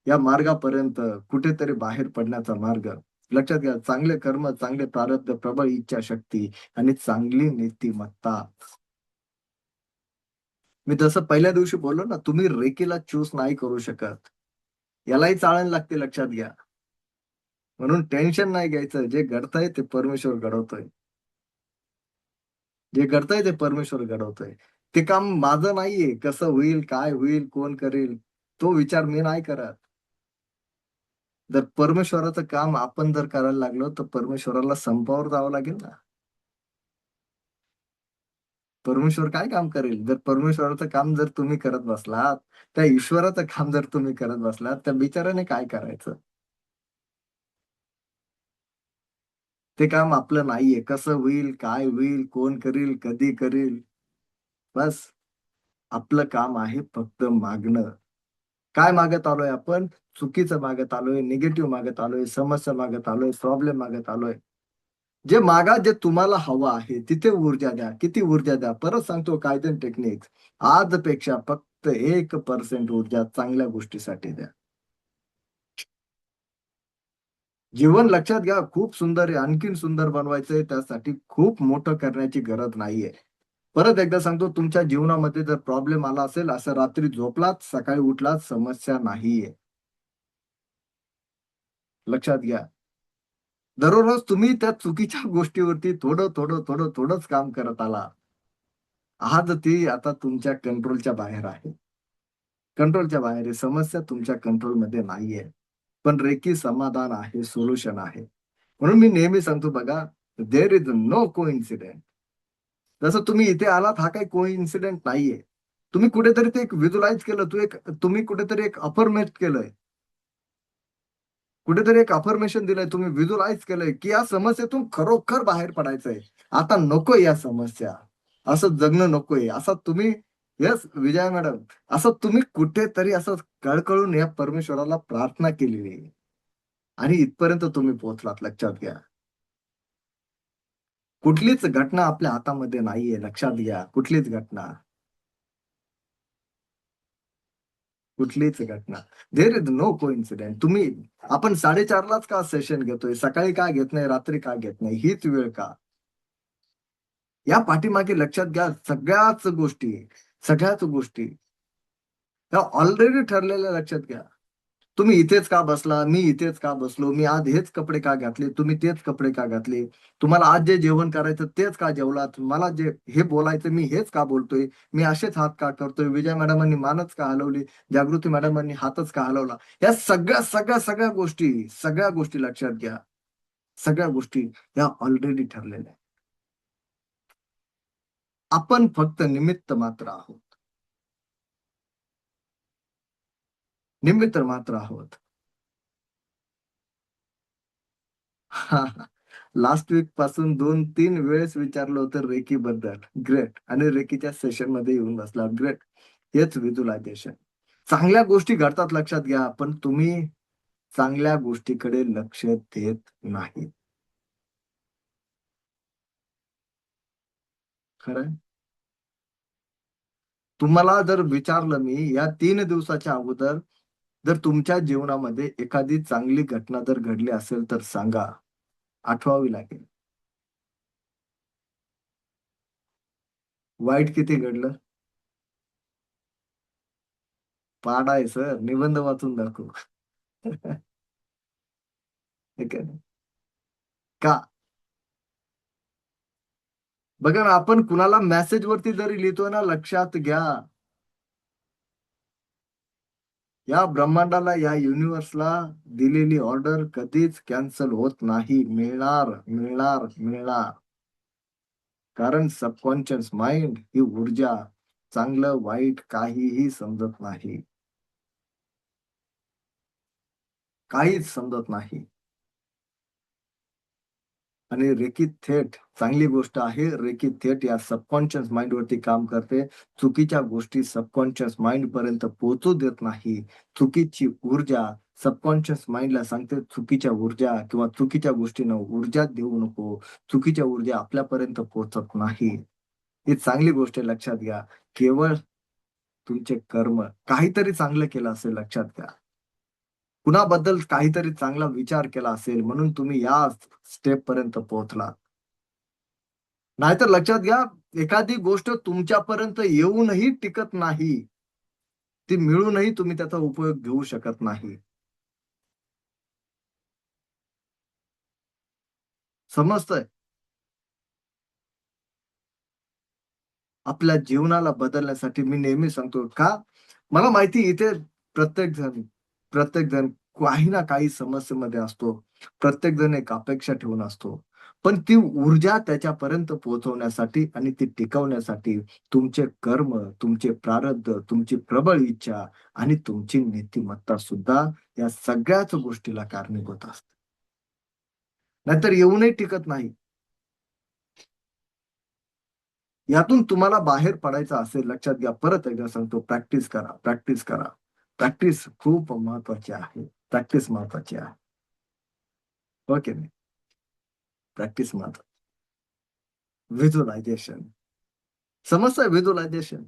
या मार्गापर्यंत कुठेतरी बाहेर पडण्याचा मार्ग. लक्षात घ्या. चांगले कर्म, चांगले प्रारब्ध, प्रबळ इच्छाशक्ती आणि चांगली नीतिमत्ता. मी जसं पहिल्या दिवशी बोललो ना, तुम्ही रेकीला चूज नाही करू शकत. यालाही चाळण लागते. लक्षात घ्या. म्हणून टेन्शन नाही घ्यायचं. जे घडतंय ते परमेश्वर घडवतोय. जे घडतंय ते परमेश्वर घडवतोय. ते काम माझं नाहीये. कसं होईल, काय होईल, कोण करेल, तो विचार मी नाही करत. जर परमेश्वराचं काम आपण जर करायला लागलो तर परमेश्वराला संपावर जावं लागेल ना. परमेश्वर काय काम करेल. जर परमेश्वराचं काम जर तुम्ही करत बसलात, त्या ईश्वराचं काम जर तुम्ही करत बसलात, त्या बिचाराने काय करायचं. ते काम आपलं नाहीये. कसं होईल, काय होईल, कोण करील, कधी करील, बस आपलं काम आहे फक्त मागणं. काय मागत आलोय आपण. चुकीचं मागत आलोय, निगेटिव्ह मागत आलोय, समस्या मागत आलोय, प्रॉब्लेम मागत आलोय. जे मागा, जे तुम्हाला हवं आहे तिथे ऊर्जा द्या. किती ऊर्जा द्या? परत सांगतो, कायदन टेक्निक्स आजपेक्षा फक्त 1% ऊर्जा चांगल्या गोष्टीसाठी द्या. जीवन लक्षात घ्या, खूप सुंदर आहे, आणखीन सुंदर बनवायचंय, त्यासाठी खूप मोठं करण्याची गरज नाहीये. परत एकदा सांगतो, तुमच्या जीवनामध्ये जर प्रॉब्लेम आला असेल, असं रात्री झोपलात सकाळी उठलात, समस्या नाहीये. लक्षात घ्या. दररोज तुम्ही त्या चुकीच्या गोष्टीवरती थोडं थोडं थोडं थोडंच काम करत आला. आज ती आता तुमच्या कंट्रोलच्या बाहेर आहे. कंट्रोलच्या बाहेर आहे. समस्या तुमच्या कंट्रोलमध्ये नाहीये. पण रेकी समाधान आहे, सोल्युशन आहे. म्हणून मी नेहमी सांगतो बघा, देअर इज नो कोइन्सिडेंट. जसं तुम्ही इथे आलात, हा काही कोइन्सिडेंट नाहीये. तुम्ही कुठेतरी ते एक व्हिज्युअलाइज केलं, तुम्ही कुठेतरी एक अफर्मेट केलंय. कुठेतरी एक अफर्मेशन दिलंय, तुम्ही व्हिज्युअलाइज केलंय, की या समस्येतून खरोखर बाहेर पडायचंय. आता नकोय या समस्या. असं जगणं नकोय. असं तुम्ही, येस विजया मॅडम, असं तुम्ही कुठेतरी असं कळकळून या परमेश्वराला प्रार्थना केलेली आहे. आणि इथपर्यंत तुम्ही पोहोचलात. लक्षात घ्या. कुठलीच घटना आपल्या हातामध्ये नाहीये. लक्षात घ्या. कुठलीच घटना. कुठलीच घटना. There is no coincident. आपण 4:30लाच का सेशन घेतोय? सकाळी का घेत नाही? रात्री का घेत नाही? हीच वेळ का? या पाठीमागे लक्षात घ्या, सगळ्याच गोष्टी त्या ऑलरेडी ठरलेल्या. लक्षात घ्या. तुम्ही इथेच का बसला? मी इथेच का बसलो? मी आज हेच कपडे का घातले? तुम्ही तेच कपडे का घातले? तुम्हाला आज जे जेवण करायचं तेच का जेवलात? मला जे हे बोलायचं मी हेच का बोलतोय? मी असेच हात का करतोय? विजय मॅडमांनी मानच का हलवली? जागृती मॅडमांनी हातच का हलवला? या सगळ्या गोष्टी लक्षात घ्या. सगळ्या गोष्टी या ऑलरेडी ठरलेल्या आहेत. आपण फक्त निमित्त मात्र आहोत. निमित्त मात्र आहोत. लास्ट वीक पासून 2-3 वेळेस विचारलं होतं रेकी बद्दल. ग्रेट. आणि रेकीच्या सेशन मध्ये येऊन बसला. ग्रेट. हेच व्हिज्युअलायझेशन. चांगल्या गोष्टी घडतात, लक्षात घ्या, पण तुम्ही चांगल्या गोष्टीकडे लक्ष देत नाही. खरंय. तुम्हाला जर विचारलं मी या 3 दिवसाच्या अगोदर, जर तुमच्या जीवनामध्ये एखादी चांगली घटना जर घडली असेल तर सांगा. आठवावी लागेल. वाईट किती घडलं? पाडा आहे सर. निबंध वाचून दाखवू. हे काय नाही. का? बघा ना, आपण कुणाला मेसेज वरती जरी लिहितो ना, लक्षात घ्या, या ब्रह्मांडाला, या युनिव्हर्सला दिलेली ऑर्डर कधीच कॅन्सल होत नाही. मिळणार, मिळणार, मिळणार. कारण सबकॉन्शियस माइंड ही ऊर्जा चांगलं वाईट काहीही समजत नाही. काहीच समजत नाही. आणि रेकी थेट चांगली गोष्ट आहे. रेकी थेट या सबकॉन्शियस माइंड वरती काम करते. चुकीच्या गोष्टी सबकॉन्शियस माइंड पर्यंत पोहोचू देत नाही. चुकीची ऊर्जा सबकॉन्शियस माइंडला सांगते, चुकीच्या ऊर्जा किंवा चुकीच्या गोष्टींना ऊर्जा देऊ नको. चुकीच्या ऊर्जा आपल्यापर्यंत पोहोचत नाही. ही चांगली गोष्ट आहे. लक्षात घ्या. केवळ तुमचे कर्म, काहीतरी चांगलं केलं असेल, लक्षात घ्या, कुणाबद्दल काहीतरी चांगला विचार केला असेल म्हणून तुम्ही या स्टेप पर्यंत पोहोचला. नाहीतर लक्षात घ्या, एखादी गोष्ट तुमच्यापर्यंत येऊनही टिकत नाही. ती मिळूनही तुम्ही त्याचा उपयोग घेऊ शकत नाही. समजतंय? आपल्या जीवनाला बदलण्यासाठी मी नेहमी सांगतो का, मला माहिती इथे प्रत्येक जण प्रत्येक जण काही ना काही समस्येमध्ये असतो. प्रत्येक जण एक अपेक्षा ठेवून असतो. पण ती ऊर्जा त्याच्यापर्यंत पोहोचवण्यासाठी आणि ती टिकवण्यासाठी तुमचे कर्म, तुमचे प्रारब्ध, तुमची प्रबळ इच्छा आणि तुमची नीतिमत्ता सुद्धा या सगळ्याच गोष्टीला कारणीभूत असते. नाहीतर येऊनही टिकत नाही. यातून तुम्हाला बाहेर पडायचं असेल, लक्षात घ्या, परत एकदा सांगतो, प्रॅक्टिस करा, प्रॅक्टिस करा. प्रॅक्टिस खूप महत्वाची आहे. प्रॅक्टिस महत्वाची आहे. ओके. प्रॅक्टिस महत्वाची. व्हिज्युअलायझेशन, समजतंय व्हिज्युअलायझेशन?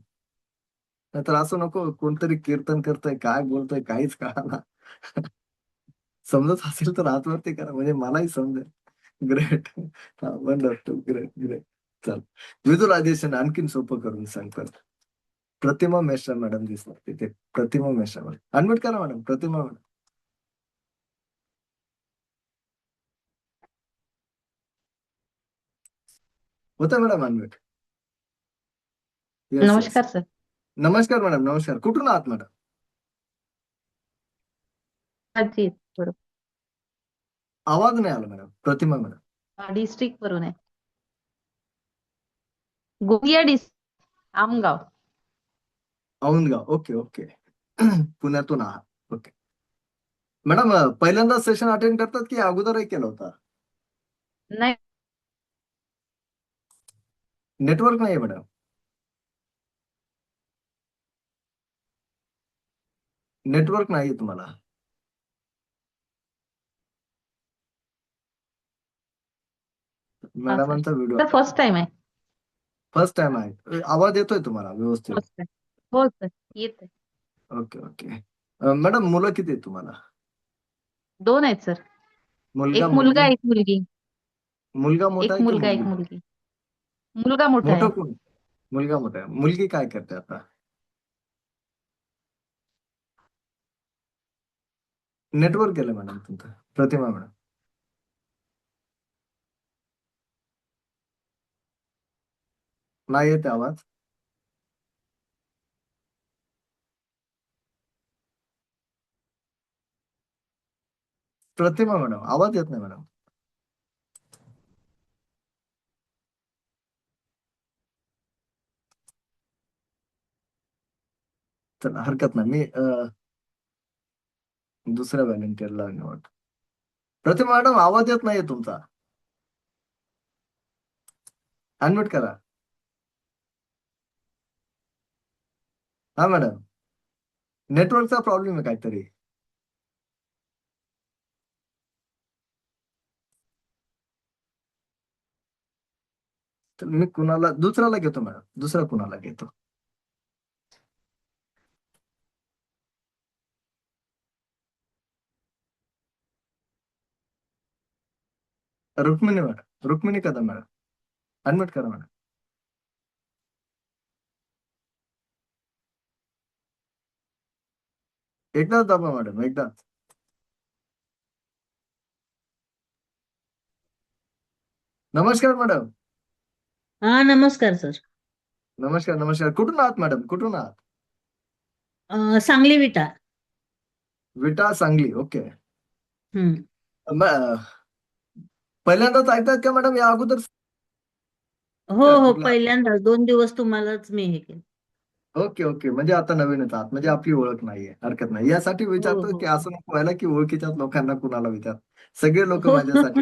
नाहीतर असं नको कोणतरी कीर्तन करतंय, काय बोलतोय काहीच कळाना. समजत असेल तर हातवरती करा, म्हणजे मलाही समजेल. ग्रेट. हा, वंडरफुल, ग्रेट ग्रेट. चल, व्हिज्युअलायझेशन आणखीन सोपं करून सांगतात. प्रतिमा मेश्राम मॅडम दिसतात तिथे. प्रतिमा मेश्राम मॅडम, अनम्यूट करा मॅडम. प्रतिमा मॅडम होता मॅडम अनम्यूट? Yes yes. नमस्कार सर. नमस्कार मॅडम, नमस्कार. कुठून आहात मॅडम? अजित बरोबर. आवाज नाही आला मॅडम. प्रतिमा मॅडम. डिस्ट्रिक्ट वरून आहे. Gondia district, Amgaon. Aundhgaon. Okay okay. पुण्यातून आहात. ओके मॅडम, पहिल्यांदा सेशन अटेंड करतात की अगोदरही केला होता? नाही, नेटवर्क नाही मॅडम. नेटवर्क नाही तुम्हाला? मॅडमांचा व्हिडिओ फर्स्ट टाइम आहे. फर्स्ट टाइम आहे. आवाज येतोय तुम्हाला व्यवस्थित? First time. हो सर, येत आहे. Okay okay. मॅडम, मुलं किती आहेत तुम्हाला? 2 आहेत सर. मुलगा एक मुलगा, मुलगी? एक मुलगी. मुलगा मोठा एक आहे की मुलगा, एक मुलगी? मुलगी. मुलगा मोठा मोठं आहे. कोण? मुलगा मोठा आहे. मुलगी काय करते आता? नेटवर्क गेलं मॅडम तुमचं. प्रतिमा मॅडम, नाही येते आवाज? प्रतिमा मॅडम, आवाज येत नाही मॅडम. चला, हरकत नाही. मी दुसऱ्या व्हॉलेंटियरला निवड. प्रतिमा मॅडम, आवाज येत नाहीये तुमचा. अनम्यूट करा. हा मॅडम, नेटवर्कचा प्रॉब्लेम आहे काहीतरी. तर मी कुणाला दुसऱ्याला घेतो मॅडम, दुसरा कुणाला घेतो. Rukmini madam, Rukmini Kadam madam, unmute करा मॅडम. एकदाच दाबा मॅडम, एकदाच. नमस्कार मॅडम. हा, नमस्कार सर. नमस्कार नमस्कार. कुठून आहात मॅडम? कुठून आहात? सांगली विटा. विटा, सांगली. ओके. हम्म. पहिल्यांदाच ऐकतात का मॅडम? या अगोदर हो हो, कुठला? पहिल्यांदा 2 दिवस तुम्हालाच मी हे केलं. Okay okay. म्हणजे आता नवीनच आहात, म्हणजे आपली ओळख नाहीये. हरकत नाही. यासाठी हो विचारतो हो की असं नको व्हायला की ओळखीच्याच लोकांना कुणाला विचार. सगळे लोक हो. माझ्यासाठी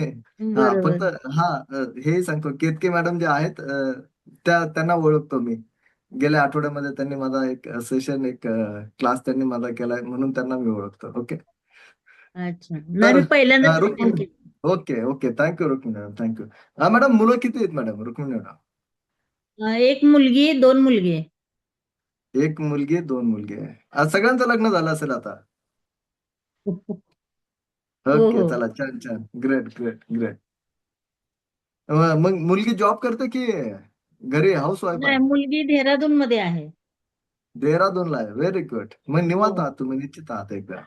हा, फक्त बरोबर. हा, हे सांगतो, केतके मॅडम जे आहेत, त्यांना ओळखतो मी. गेल्या आठवड्यामध्ये त्यांनी माझा एक सेशन, एक क्लास त्यांनी माझा केलाय, म्हणून त्यांना मी ओळखतो. ओके. अच्छा, नाही तर मी पहिल्यांदाच अटेंड रुक्मिणी, केलं. Okay okay. Thank you Rukmini madam, thank you. हा मॅडम, मुलं किती आहेत मॅडम? रुक्मिणी मॅडम, एक मुलगी, 2 मुलगे. एक मुलगी, 2 मुलगे आहे. आज सगळ्यांचं लग्न झालं असेल आता. हो ओके, हो. चला, छान छान. Great great great. मग मुलगी जॉब करते की घरी हाऊस वाईफ नाही, आहे? मुलगी देहरादून मध्ये आहे. देहरादूनला आहे. Very good. मग निवांत हो. आहात तुम्ही, निश्चित आहात एकदा.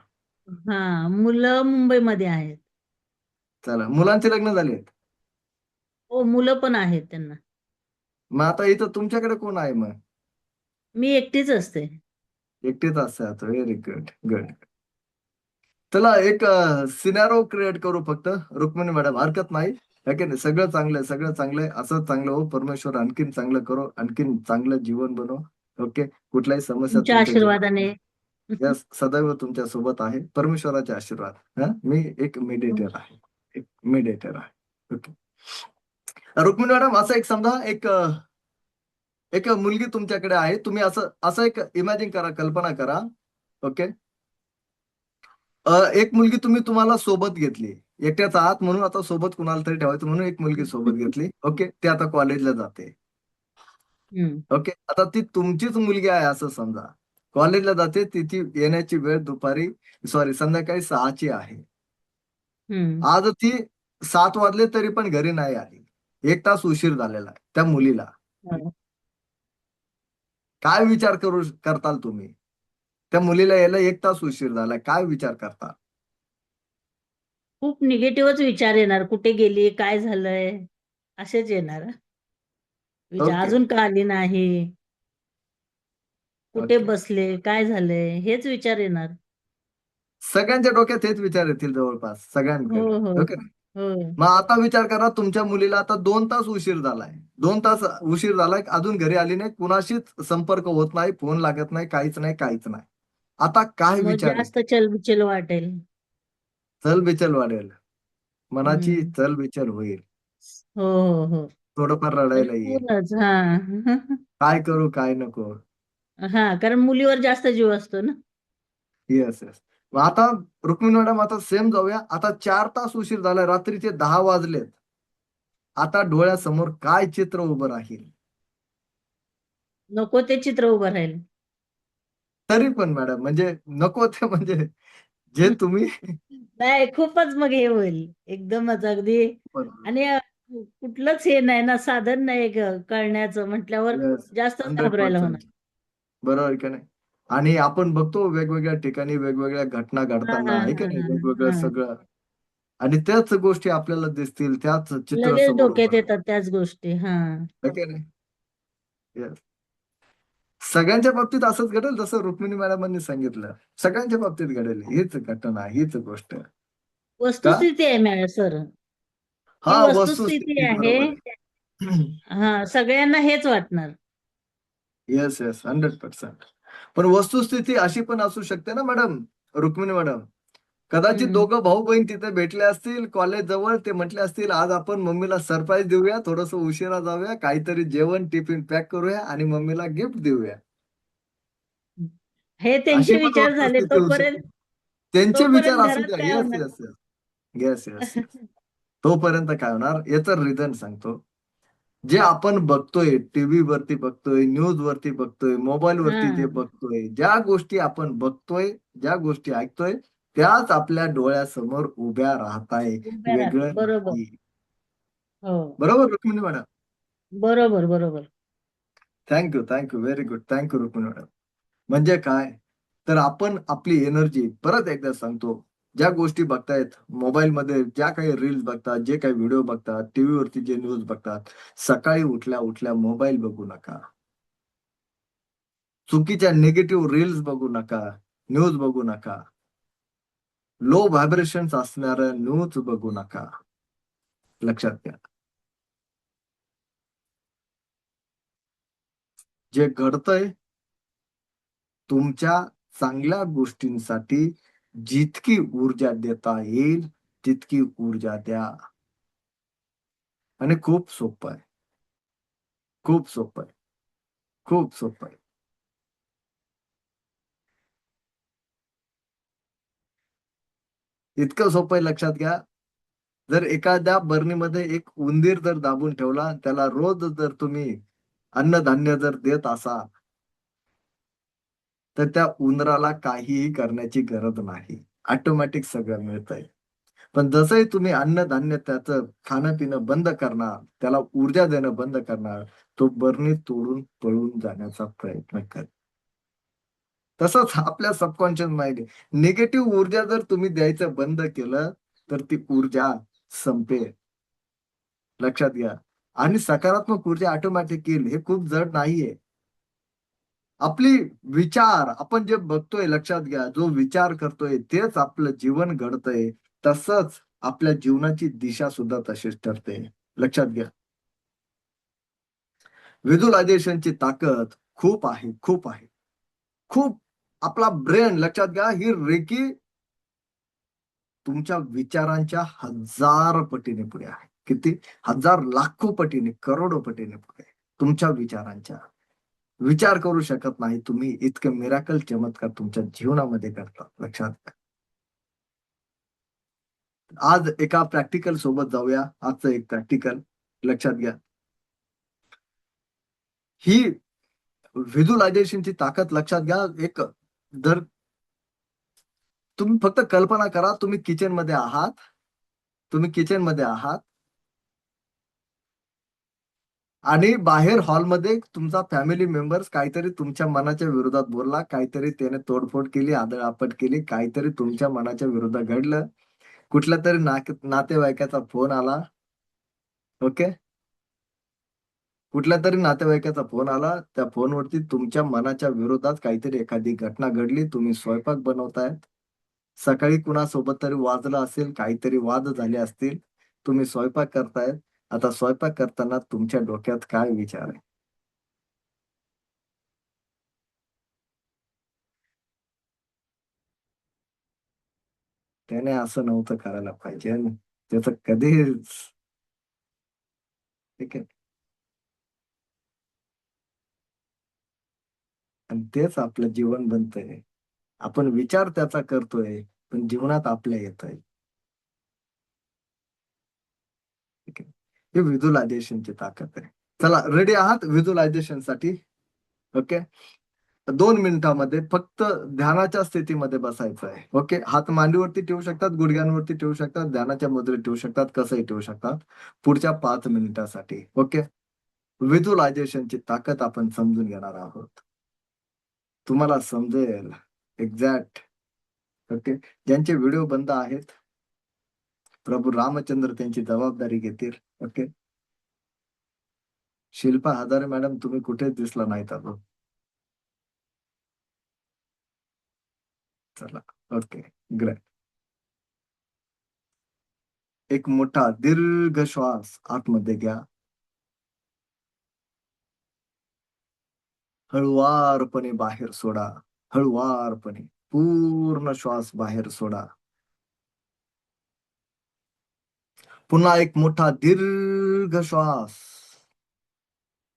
हा, मुलं मुंबईमध्ये आहेत. चला, मुलांचे लग्न झाले आहेत? हो, मुलं पण आहेत त्यांना. मग आता इथं तुमच्याकडे कोण आहे मग? मी एकटीच असते. एकटेच असतात. Very good good. चला, एक सिनारो क्रिएट करू फक्त. रुक्मिणी मॅडम, हरकत नाही. है की नाही? सगळं चांगलं आहे, सगळं चांगलं आहे. असं चांगलं हो, परमेश्वर आणखीन चांगलं करो, आणखीन चांगलं जीवन बनव. ओके. कुठल्याही समस्या तुमच्या तुमच्या जीवनात. आशीर्वादाने. यस, सदैव तुमच्या सोबत आहे. परमेश्वराचे आशीर्वाद. हा, मी एक मेडिटेटर आहे. एक मेडिटेटर आहे. ओके. रुक्मिणी मॅडम, असं एक समजा, एक मुलगी तुमच्याकडे आहे. तुम्ही असं असं एक इमॅजिन करा, कल्पना करा. ओके. एक मुलगी तुम्हाला सोबत घेतली. एकट्याचा आहात म्हणून आता सोबत कुणाला तरी ठेवायचं म्हणून एक मुलगी सोबत घेतली. ओके, ती आता कॉलेजला जाते. हम्म. ओके, आता ती तुमचीच मुलगी आहे असं समजा. कॉलेजला जाते, तिची येण्याची वेळ संध्याकाळी 6ची आहे. हम्म. आज ती 7 वाजले तरी पण घरी नाही आली. 1 तास उशीर झालेला आहे त्या मुलीला. हा. काय विचार करताल तुम्ही? त्या मुलीला यायला 1 तास उशीर झालाय, काय विचार करता? खूप निगेटिव्हच विचार येणार, कुठे गेली, काय झालंय, असेच येणार. विचार ओके, अजून का आली नाही, कुठे ओके. बसले, काय झालंय, हेच विचार येणार. सगळ्यांच्या डोक्यात हेच विचार येतील जवळपास हो सगळ्यांकडे. हो ओके. हो. मग आता विचार करा, तुमच्या मुलीला आता 2 तास उशीर झालाय. 2 तास उशीर झालाय, अजून घरी आली नाही, कुणाशीच संपर्क होत नाही, फोन लागत नाही, काहीच नाही, काहीच नाही. आता काय मग विचार जास्त येतील? चलबिचल वाटेल. चलबिचल वाढेल, मनाची हम्म. चलबिचल होईल, हो हो हो. थोडंफार म्हणजे रडायला येईल. पूर्णच हा. काय करू काय नको. हा, कारण मुलीवर जास्त जीव असतो ना. Yes yes. मग आता रुक्मिणी मॅडम, आता सेम जाऊया. आता 4 तास उशीर झालाय, रात्रीचे 10 वाजलेत. आता डोळ्यासमोर काय चित्र उभं राहील? नको ते चित्र उभं राहील. तरी पण मॅडम, म्हणजे नको ते म्हणजे जे तुम्ही नाही, खूपच मग हे होईल एकदमच अगदी. आणि कुठलंच हे नाही ना, साधन नाही कळण्याचं म्हटल्यावर येस, जास्तच घाबरायला 100%. होणार. बरोबर आहे का नाही? आणि आपण बघतो वेगवेगळ्या ठिकाणी वेगवेगळ्या घटना हा घडताना, हा आहे का हा नाही, हा वेगवेगळं हा. सगळं. आणि त्याच गोष्टी आपल्याला दिसतील, त्याच चित्र लगेच समोर उभं डोक्यात राहील. येतात त्याच गोष्टी. हा. आहे का नाही? येस. सगळ्यांच्या बाबतीत असंच घडेल, जसं रुक्मिणी मॅडमांनी सांगितलं. सगळ्यांच्या बाबतीत घडेल हीच घटना, हीच गोष्ट. का? वस्तुस्थिती आहे सर. ही हा, वस्तुस्थिती वस्तुस्थिती आहे. बरोबर आहे. हा, सगळ्यांना हेच वाटणार. Yes yes, 100%. पण वस्तुस्थिती अशी पण असू शकते ना मॅडम, रुक्मिणी मॅडम. कदाचित हम्म. दोघं भाऊ बहीण तिथे भेटले असतील कॉलेज जवळ. ते म्हटले असतील, आज आपण मम्मीला सरप्राईज देऊया, थोडस उशिरा जाऊया, काहीतरी जेवण टिफिन पॅक करूया आणि मम्मीला गिफ्ट देऊया. हे अशी त्यांचे पण विचार झाले वस्तुस्थिती होऊ तोपर्यंत. शकते. त्यांचे विचार तोपर्यंत असू घरात द्या. काय येस होणार? Yes yes. Yes yes yes. तोपर्यंत काय होणार याचं रिझन सांगतो. जे आपण बघतोय, टीव्ही वरती बघतोय, न्यूज वरती बघतोय, मोबाईल वरती जे हा. बघतोय, ज्या गोष्टी आपण बघतोय, ज्या गोष्टी ऐकतोय, त्याच आपल्या डोळ्यासमोर उभ्या राहताय, उभ्या राहतात. वेगळं बरोबर. नाही. हो. बरोबर रुक्मिणी मॅडम? बरोबर बरोबर. Thank you thank you, very good, thank you Rukmini madam. म्हणजे काय, तर आपण आपली एनर्जी, परत एकदा सांगतो, ज्या गोष्टी बघतायत मोबाईलमध्ये, ज्या काही रील्स बघतात, जे काही व्हिडिओ बघतात, टीव्हीवरती जे न्यूज बघतात, सकाळी उठल्या उठल्या मोबाईल बघू नका. चुकीच्या निगेटिव्ह रील्स बघू नका, न्यूज बघू नका, लो व्हायब्रेशन्स असणाऱ्या न्यूज बघू नका. लक्षात घ्या, जे घडतंय तुमच्या चांगल्या गोष्टींसाठी जितकी ऊर्जा देता येईल तितकी ऊर्जा द्या. आणि खूप सोपं आहे, खूप सोपं आहे, खूप सोपं आहे. इतकं सोपं आहे, लक्षात घ्या. जर एखाद्या बरणीमध्ये एक उंदीर जर दाबून ठेवला, त्याला रोज जर तुम्ही अन्नधान्य जर देत असाल, तर त्या उंदराला काहीही करण्याची गरज नाही, ऑटोमॅटिक सगळं मिळतंय. पण जसंही तुम्ही अन्नधान्य त्याचं खाणं पिणं बंद करणार, त्याला ऊर्जा देणं बंद करणार, तो बरणी तोडून पळून जाण्याचा प्रयत्न करेल. तसंच आपल्या सबकॉन्शियस माइंड, निगेटिव्ह ऊर्जा जर तुम्ही द्यायचं बंद केलं तर ती ऊर्जा संपेल. लक्षात घ्या. आणि सकारात्मक ऊर्जा ऑटोमॅटिक येईल, हे खूप जड नाहीये. आपली विचार, आपण जे बघतोय, लक्षात घ्या, जो विचार करतोय तेच आपलं जीवन घडतंय. तसंच आपल्या जीवनाची दिशा सुद्धा तशीच ठरते. लक्षात घ्या. व्हिज्युअलायझेशनची ताकद खूप आहे, खूप आहे, खूप. आपला ब्रेन, लक्षात घ्या, ही रेकी तुमच्या विचारांच्या 1000 पटीने पुढे आहे. किती? 1000 लाखो पटीने, करोडो पटीने पुढे आहे. तुमच्या विचारांच्या. विचार करू शकत नाही तुम्ही, इतके मिराकल चमत्कार तुमच्या जीवनामध्ये घडतात. लक्षात घ्या. आज एका प्रॅक्टिकल सोबत जाऊया. आजचं एक प्रॅक्टिकल लक्षात घ्या. ही व्हिज्युअलायझेशनची ताकद लक्षात घ्या. एक जर तुम्ही फक्त कल्पना करा, तुम्ही किचन मध्ये आहात आणि बाहेर हॉलमध्ये तुमचा फॅमिली मेंबर्स काहीतरी तुमच्या मनाच्या विरोधात बोलला, काहीतरी त्याने तोडफोड केली, आदळआपट केली, काहीतरी तुमच्या मनाच्या विरोधात घडलं. कुठल्या तरी नातेवाईकाचा फोन आला. ओके, कुठल्या तरी नातेवाईकाचा फोन आला. त्या फोनवरती तुमच्या मनाच्या विरोधात काहीतरी एखादी घटना घडली. तुम्ही स्वयंपाक बनवतायत. सकाळी कुणासोबत तरी वाजलं असेल, काहीतरी वाद झाले असतील. तुम्ही स्वयंपाक करतायत. आता स्वयंपाक करताना तुमच्या डोक्यात काय विचार आहे? त्याने असं नव्हतं करायला पाहिजे. त्याचं कधीच, ठीक आहे. आणि तेच आपलं जीवन बनतंय. आपण विचार त्याचा करतोय, पण जीवनात आपल्या येतंय. ठीक आहे. ही व्हिज्युअलायझेशनची ताकद आहे. चला, रेडी आहात व्हिज्युअलायझेशन साठी? ओके. 2 मिनिटामध्ये फक्त ध्यानाच्या स्थितीमध्ये बसायचं आहे. ओके, हात मांडीवरती ठेवू शकतात, गुडघ्यांवरती ठेवू शकतात, ध्यानाच्या मुद्रेत ठेवू शकतात, कसंही ठेवू शकतात पुढच्या 5 मिनिटासाठी. ओके, व्हिज्युअलायझेशनची ताकद आपण समजून घेणार आहोत. तुम्हाला समजेल एक्झॅक्ट. ओके, ज्यांचे व्हिडिओ बंद आहेत, प्रभू रामचंद्र त्यांची जबाबदारी घेतील. ओके, शिल्पा हजारे मॅडम, तुम्ही कुठेच दिसला नाहीत अजून. चला, ओके, ग्रेट. एक मोठा दीर्घ श्वास आतमध्ये घ्या. हळुवारपणे बाहेर सोडा. हळुवारपणे पूर्ण श्वास बाहेर सोडा. पुन्हा एक मोठा दीर्घ श्वास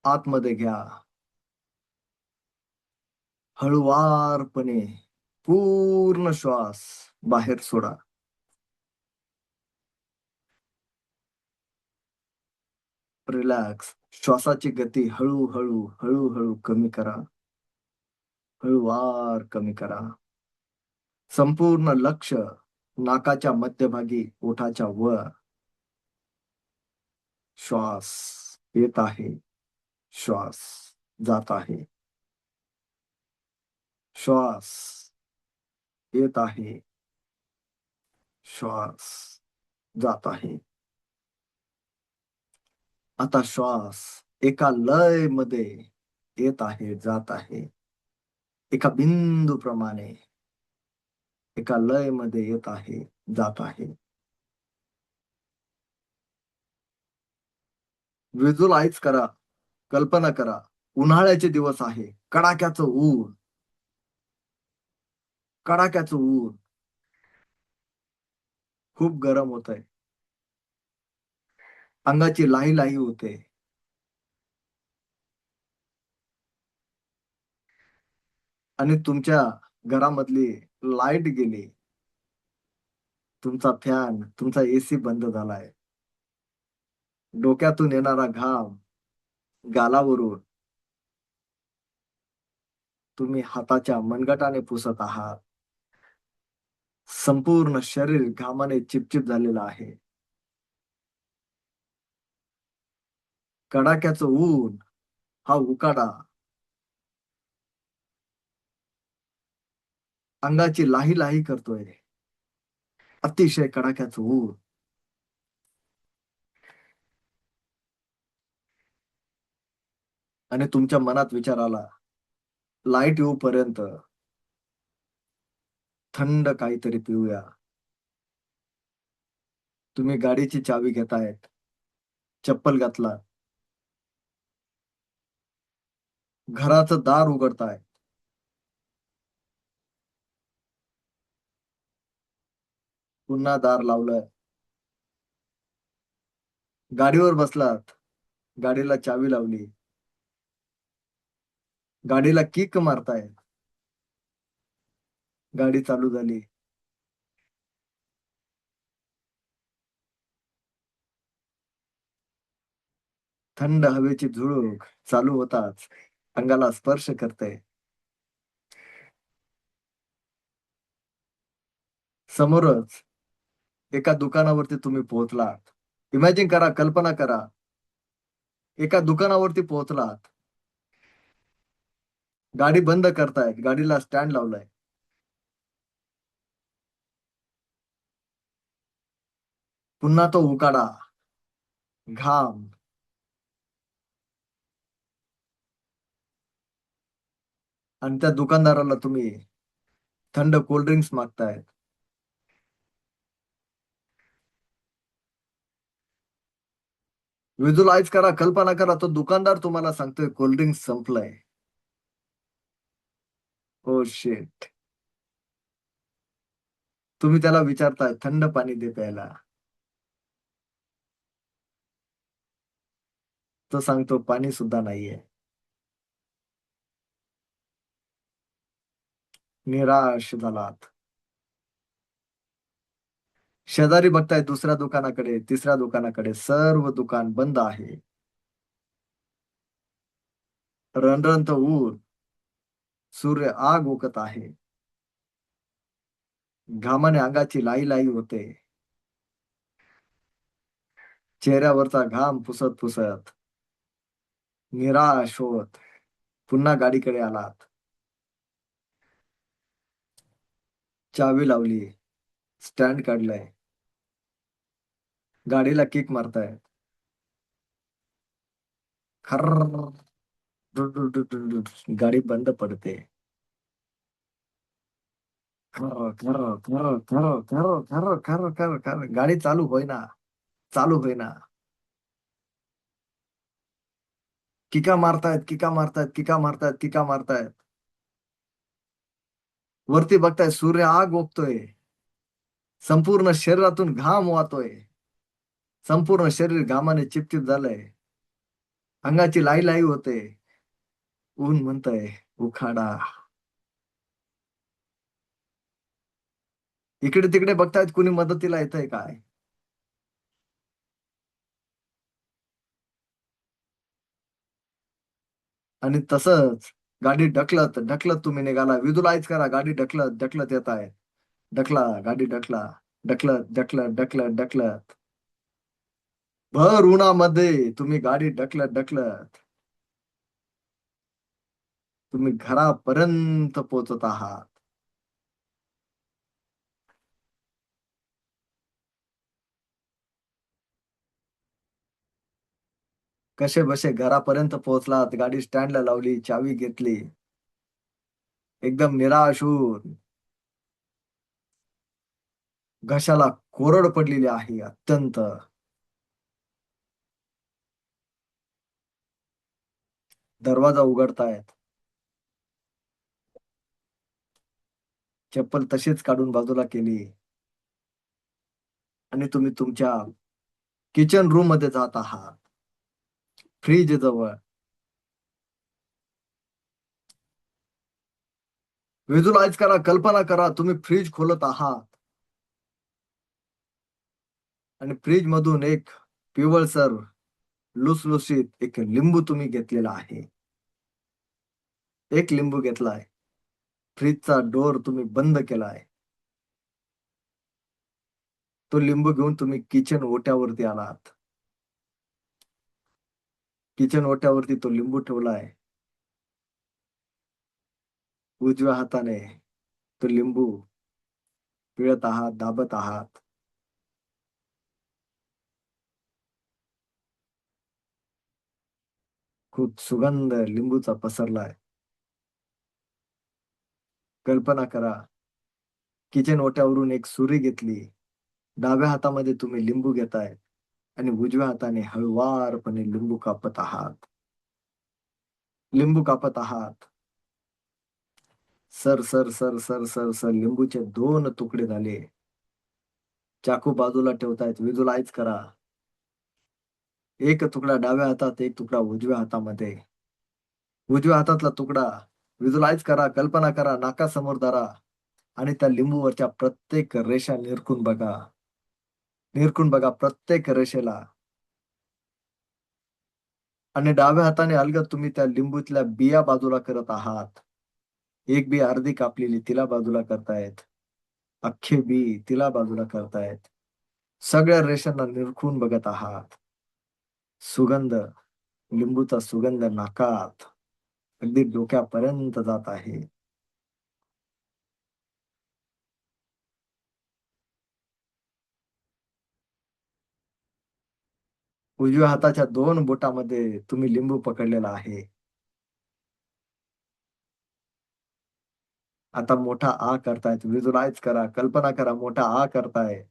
आतमध्ये घ्या. हळुवारपणे पूर्ण श्वास बाहेर सोडा. रिलॅक्स. श्वासाची गती हळूहळू हळूहळू कमी करा. हळुवार कमी करा. संपूर्ण लक्ष नाकाच्या मध्यभागी, ओठाच्या वर. श्वास येत आहे, श्वास जात आहे. श्वास येत आहे, श्वास जात आहे. आता श्वास एका लय मध्ये येत आहे, जात आहे. एका बिंदू प्रमाणे एका लय मध्ये येत आहे, जात आहे. व्हिज्युअलाइज करा, कल्पना करा. उन्हाळ्याचे दिवस आहे, कडाक्याचं ऊन, कडाक्याचं ऊन, खूप गरम होत आहे. अंगाची लाही लाही होते. आणि तुमच्या घरामधली लाईट गेली. तुमचा फॅन, तुमचा एसी बंद झालाय. डोक्यातून येणारा घाम गालावरून तुम्ही हाताच्या मनगटाने पुसत आहात. संपूर्ण शरीर घामाने चिपचिप झालेलं आहे. कडाक्याचं ऊन, हा उकाडा अंगाची लाही लाही करतोय. अतिशय कडाक्याचं ऊन. आणि तुमच्या मनात विचार आला, लाईट येऊपर्यंत थंड काहीतरी पिऊया. तुम्ही गाडीची चावी घेतायत, चप्पल घातला, घराचं दार उघडताय. पुन्हा दार लावलंय. गाडीवर बसलात, गाडीला चावी लावली, गाडीला किक मारताय, गाडी चालू झाली. थंड हवेची झुळूक चालू होताच अंगाला स्पर्श करते. समोरच एका दुकानावरती तुम्ही पोहोचलात. इमॅजिन करा, कल्पना करा, एका दुकानावरती पोहोचलात. गाडी बंद करतायत, गाडीला स्टँड लावलाय. पुन्हा तो उकाडा, घाम, आणि त्या दुकानदाराला तुम्ही थंड कोल्ड्रिंक्स मागतायत. व्हिज्युअलाइज करा, कल्पना करा, तो दुकानदार तुम्हाला सांगतोय कोल्ड्रिंक्स संपलंय. Oh shit. तुम्ही त्याला विचारताय थंड पाणी दे प्यायला. तो सांगतो पाणी सुद्धा नाहीये. निराश झालात. शेजारी बघताय दुसऱ्या दुकानाकडे, तिसऱ्या दुकानाकडे, सर्व दुकान बंद आहे. रणरणत ऊर, सूर्य आग ओकत आहे. घामाने अंगाची लाई लाई होते. चेहऱ्यावरचा घाम पुसत पुसत निराश होत पुन्हा गाडीकडे आलात. चावी लावली, स्टँड काढलाय, गाडीला किक मारताय. खर्र, गाडी बंद पडते. खर्र, खर्र, खर्र, खर्र, खर्र, खर्र, खर्र, खर्र, खर्र. गाडी चालू होईना, चालू होईना. किका मारतायत, किका मारतायत, किका मारतायत, किका मारतायत. वरती बघताय सूर्य आग ओकतोय. संपूर्ण शरीरातून घाम वाहतोय. संपूर्ण शरीर घामाने चिपचिप झालंय. अंगाची लाई लाई होते. ऊन म्हणतंय उखाडा. इकडे तिकडे बघतायत कुणी मदतीला येतंय काय. आणि तसंच गाडी ढकलत ढकलत तुम्ही निघाला. व्हिज्युअलाइज करा, गाडी ढकलत ढकलत येत आहे. ढकला, गाडी ढकला, ढकलत ढकलत ढकलत ढकलत भर उन्हामध्ये तुम्ही गाडी ढकलत ढकलत तुम्ही घरापर्यंत पोहोचत आहात. कसे बसे घरापर्यंत पोहोचलात. गाडी स्टँडला लावली, चावी घेतली. एकदम निराश होऊन घशाला कोरड पडलेली आहे अत्यंत. दरवाजा उघडतायत. चप्पल तशीच काढून बाजूला केली आणि तुम्ही तुमच्या किचन रूम मध्ये जात आहात. फ्रीज जवळ. व्हिज्युअलाइज करा, कल्पना करा, तुम्ही फ्रीज खोलत आहात आणि फ्रीज मधून एक पिवळसर लुसलुशीत एक लिंबू तुम्ही घेतलेला आहे. एक लिंबू घेतलाय. फ्रीजचा डोर तुम्ही बंद केलाय. तो लिंबू घेऊन तुम्ही किचन ओट्यावरती आलात. किचन ओट्यावरती तो लिंबू ठेवलाय. उजव्या हाताने तो लिंबू पिळत आहात, दाबत आहात. खूप सुगंध लिंबूचा पसरलाय. कल्पना करा, किचन ओट्यावरून एक सुरी घेतली. डाव्या हातामध्ये तुम्ही लिंबू घेताय आणि उजव्या हाताने हळुवारपणे लिंबू कापत आहात. लिंबू कापत आहात. Sir sir sir sir sir sir लिंबूचे 2 तुकडे झाले. चाकू बाजूला ठेवतायत. व्हिज्युअलाइज करा, एक तुकडा डाव्या हातात, एक तुकडा उजव्या हातामध्ये. उजव्या हातातला तुकडा व्हिज्युअलाइज करा, कल्पना करा, नाकासमोर धरा आणि त्या लिंबूवरच्या प्रत्येक रेषा निरखून बघा. निरखून बघा प्रत्येक रेषेला. आणि डाव्या हाताने अलगद तुम्ही त्या लिंबूतल्या बिया बाजूला करत आहात. एक बी अर्धी कापलेली तिला बाजूला करतायत, अख्खे बी तिला बाजूला करतायत. सगळ्या रेषांना निरखून बघत आहात. सुगंध, लिंबूचा सुगंध नाकात अगदी डोक्यापर्यंत जात आहे. उजव्या हाताच्या 2 बोटामध्ये तुम्ही लिंबू पकडलेला आहे. आता मोठा आ करतायत, व्हिज्युअलाइज करा, कल्पना करा, मोठा आ करताय.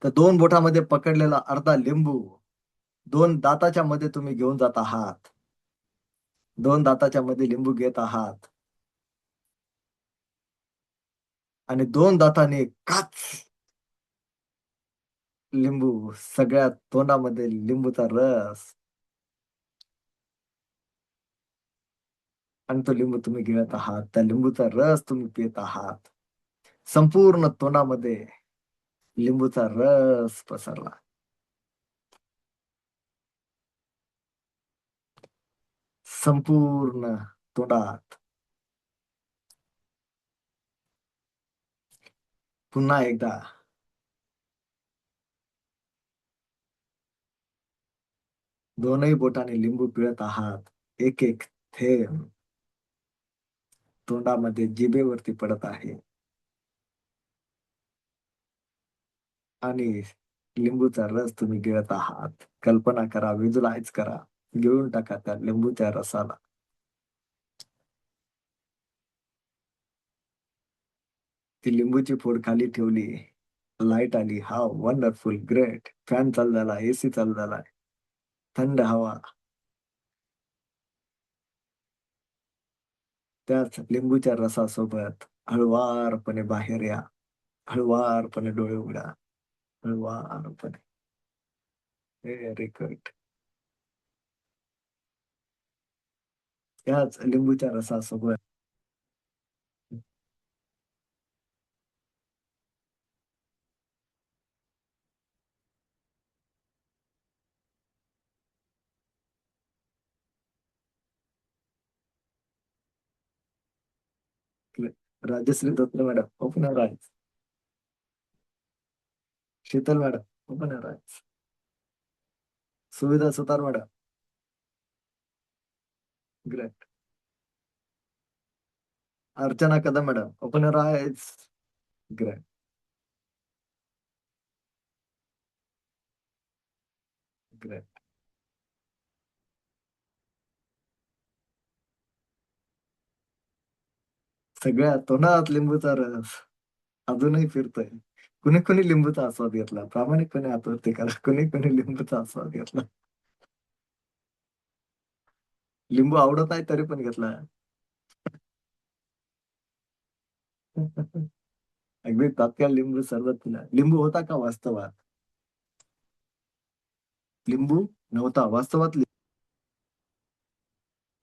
तर 2 बोटामध्ये पकडलेला अर्धा लिंबू 2 दाताच्या मध्ये तुम्ही घेऊन जात आहात. 2 दाताच्या मध्ये लिंबू घेत आहात आणि 2 दाताने काच लिंबू, सगळ्या तोंडामध्ये लिंबूचा रस, आणि तो लिंबू तुम्ही गिळत आहात. त्या लिंबूचा रस तुम्ही पित आहात. संपूर्ण तोंडामध्ये लिंबूचा रस पसरला. संपूर्ण तोंडात. पुन्हा एकदा दोनही बोटाने लिंबू पिळत आहात. एक एक थेंब तोंडामध्ये, जिभेवरती पडत आहे आणि लिंबूचा रस तुम्ही गिळत आहात. कल्पना करा, व्हिज्युअलाइज करा, गिळून टाका त्या लिंबूच्या रसाला. ती लिंबूची फोड खाली ठेवली, लाईट आली, हा वंडरफुल, ग्रेट. फॅन चालू झाला, एसी चालू झालाय, थंड हवा. त्याच लिंबूच्या रसासोबत हळुवारपणे बाहेर या. हळुवारपणे डोळे उघडा. हळुवारपणे. Very good. त्याच लिंबूच्या रसासोबत Rajashree Dhotre madam, open your eyes. Sheetal madam, open your eyes. Suvidha Sutar madam, great. Archana Kadam madam, open your eyes. Great. Great. सगळ्या तोंडात लिंबूचा रस अजूनही फिरतोय. कुणी कुणी लिंबूचा आस्वाद घेतला? प्रामाणिकपणे हातवरती करा. कुणी कुणी लिंबूचा आस्वाद घेतला? लिंबू आवडत नाही तरी पण घेतला. अगदी तात्काळ लिंबू सरबत पिला. लिंबू होता का वास्तवात? लिंबू नव्हता वास्तवात.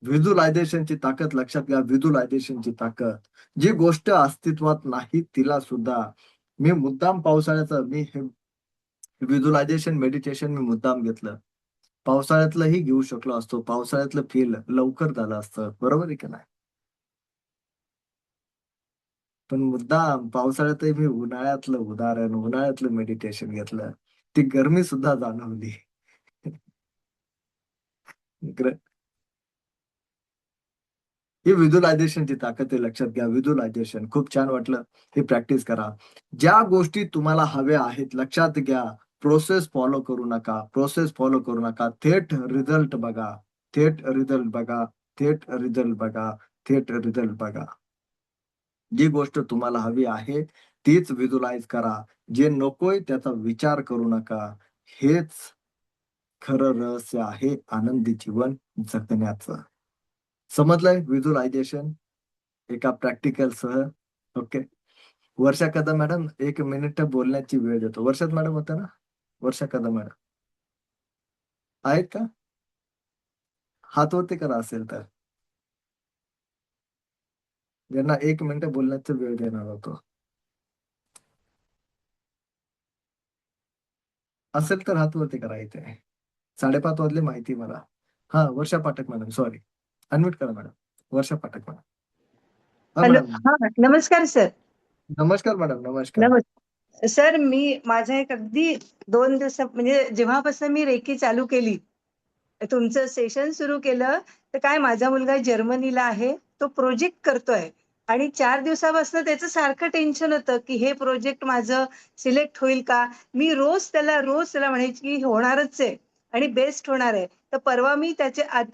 व्हिज्युअलायझेशनची ताकद लक्षात घ्या. व्हिज्युअलायझेशनची ताकद. जी गोष्ट अस्तित्वात नाही तिला सुद्धा मी मुद्दाम पावसाळ्याचं मी हे व्हिज्युअलायझेशन मेडिटेशन मी मुद्दाम घेतलं. पावसाळ्यातलंही घेऊ शकलो असतो. पावसाळ्यातलं फील लवकर झालं असतं. बरोबर आहे की नाही? पण मुद्दाम पावसाळ्यातही मी उन्हाळ्यातलं उदाहरण, उन्हाळ्यातलं मेडिटेशन घेतलं. ती गरमी सुद्धा जाणवली. ही व्हिज्युअलायझेशनची ताकद आहे, लक्षात घ्या. व्हिज्युअलायझेशन खूप छान वाटलं. ही प्रॅक्टिस करा. ज्या गोष्टी तुम्हाला हव्या आहेत, लक्षात घ्या, प्रोसेस फॉलो करू नका. प्रोसेस फॉलो करू नका. थेट रिझल्ट बघा. थेट रिझल्ट बघा. थेट रिझल्ट बघा. थेट रिझल्ट बघा. जी गोष्ट तुम्हाला हवी आहे तीच व्हिज्युअलाइज करा. जे नकोय त्याचा विचार करू नका. हेच खरं रहस्य आहे आनंदी जीवन जगण्याचं. समजलंय? व्हिज्युअलायझेशन एका प्रॅक्टिकल सह. ओके. वर्षा कदम मॅडम, 1 मिनिट बोलण्याची वेळ देतो. वर्षात मॅडम होत्या ना? वर्षा कदम मॅडम आहेत का? हात वरती करा असेल तर. ज्यांना 1 मिनिट बोलण्याचा वेळ देणार होतो. असेल तर हात वरती करा इथे. 5:30 वाजले माहिती मला. हा, वर्षा पाठक मॅडम, सॉरी. अनम्यूट करा मॅडम. वर्षा पाठक मॅडम. हा हॅलो. मॅडम. हा, नमस्कार सर. नमस्कार मॅडम, नमस्कार. नमस्कार सर. माझा एक अगदी 2 दिवसा म्हणजे जेव्हापासून मी रेकी चालू केली, तुमचं सेशन सुरू केलं, तर काय माझा मुलगा जर्मनीला आहे, तो प्रोजेक्ट करतोय आणि 4 दिवसापासून त्याचं सारखं टेन्शन होतं की हे प्रोजेक्ट माझं सिलेक्ट होईल का. मी रोज त्याला म्हणायची की होणारच आहे आणि बेस्ट होणार आहे. तर परवा मी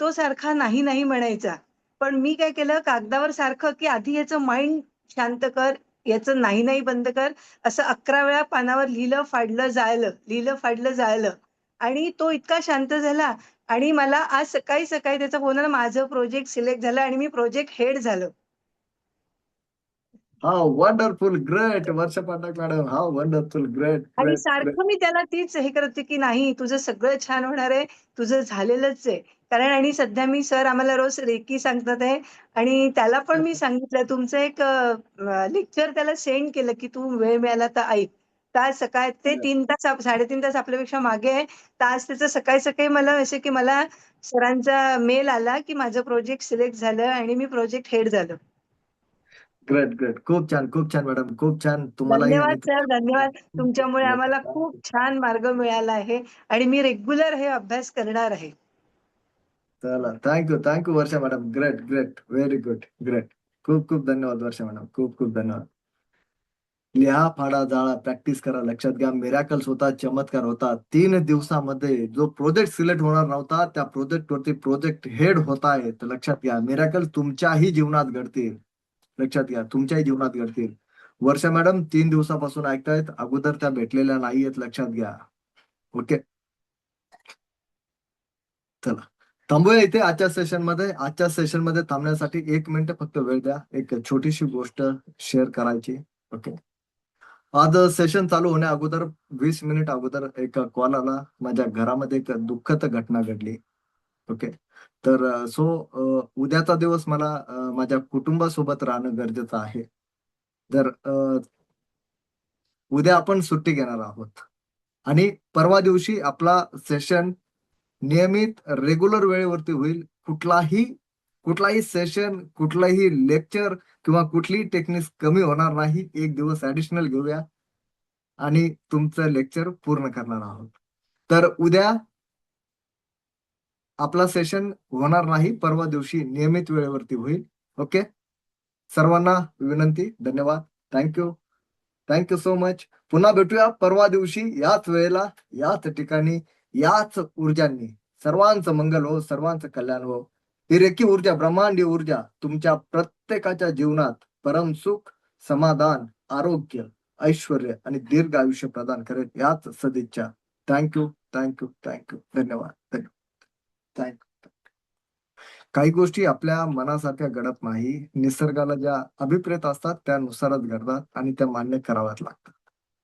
तो सारखा नाही नाही म्हणायचा, पण मी काय केलं, कागदावर सारखं की आधी याचं माइंड शांत कर, याचं नाही नाही बंद कर, असं 11 वेळा पानावर लिहिलं, फाडलं जाळलं आणि तो इतका शांत झाला. आणि मला आज सकाळी सकाळी त्याचा फोन आला, माझं प्रोजेक्ट सिलेक्ट झालं आणि मी प्रोजेक्ट हेड झालो. हा, वंडरफुल, ग्रेट वर्षा पाठक मॅडम. हा, वंडरफुल, ग्रेट आणि ग्रेट ग्रेट. सारखं मी त्याला तीच हे करते की नाही, तुझं सगळं छान होणार आहे, तुझं झालेलंच आहे. कारण आणि सध्या सर आम्हाला रोज रेकी सांगतात आहे आणि त्याला पण मी सांगितलं, तुमचं एक लेक्चर त्याला सेंड केलं की तू वेळ मिळाला तर ऐक. तास सकाळ ते 3 तास 3.5 तास आपल्यापेक्षा मागे आहे. तास त्याचं सकाळी सकाळी मला असे की मला सरांचा मेल आला की माझं प्रोजेक्ट सिलेक्ट झालं आणि मी प्रोजेक्ट हेड झालो. ग्रेट ग्रेट, खूप छान, खूप छान मॅडम, खूप छान. तुम्हालाही आणि धन्यवाद सर, धन्यवाद. तुमच्यामुळे आम्हाला खूप छान मार्ग मिळाला आहे आणि मी रेग्युलर हे अभ्यास करणार आहे. चला, thank you Varsha madam. Great great, very good, great. खूप खूप धन्यवाद वर्षा मॅडम, खूप खूप धन्यवाद. लिहा, फाडा, जाळा, प्रॅक्टिस करा. लक्षात घ्या, मिरॅकल्स होतात, चमत्कार होतात. 3 दिवसामध्ये जो प्रोजेक्ट सिलेक्ट होणार नव्हता, त्या प्रोजेक्ट वरती प्रोजेक्ट हेड होत आहे. तर लक्षात घ्या, मिरॅकल तुमच्याही जीवनात घडतील. लक्षात घ्या, तुमच्याही जीवनात घडतील. वर्षा मॅडम 3 दिवसापासून ऐकतायत, अगोदर त्या भेटलेल्या नाहीयेत, लक्षात घ्या. ओके, चला थांबूया इथे आजच्या सेशनमध्ये थांबण्यासाठी 1 मिनिट फक्त वेळ द्या. एक छोटीशी गोष्ट शेअर करायची. ओके, आज सेशन चालू होण्या अगोदर 20 मिनिट अगोदर एक कॉल आला. माझ्या घरामध्ये एक दुःखद घटना घडली. ओके, तर उद्याचा दिवस मला माझ्या कुटुंबासोबत राहणं गरजेचं आहे. तर उद्या आपण सुट्टी घेणार आहोत आणि परवा दिवशी आपला सेशन नियमित रेग्युलर वेळेवरती होईल. कुठलाही सेशन, कुठलाही लेक्चर किंवा कुठलीही टेक्निक कमी होणार नाही. 1 दिवस ऍडिशनल घेऊया आणि तुमचं लेक्चर पूर्ण करणार आहोत. तर उद्या आपला सेशन होणार नाही, परवा दिवशी नियमित वेळेवरती होईल. ओके, सर्वांना विनंती, धन्यवाद, थँक्यू सो मच. पुन्हा भेटूया परवा दिवशी याच वेळेला, याच ठिकाणी, याच ऊर्जांनी. सर्वांचं मंगल हो, सर्वांचं कल्याण हो. ही रेखी ऊर्जा, ब्रह्मांडी ऊर्जा तुमच्या प्रत्येकाच्या जीवनात परम सुख, समाधान, आरोग्य, ऐश्वर्य आणि दीर्घ आयुष्य प्रदान करेल, याच सदिच्छा. थँक्यू, धन्यवाद. काही गोष्टी आपल्या मनासारख्या घडत नाही. निसर्गाला ज्या अभिप्रेत असतात त्यानुसारच घडतात आणि त्या मान्य कराव्याच लागतात.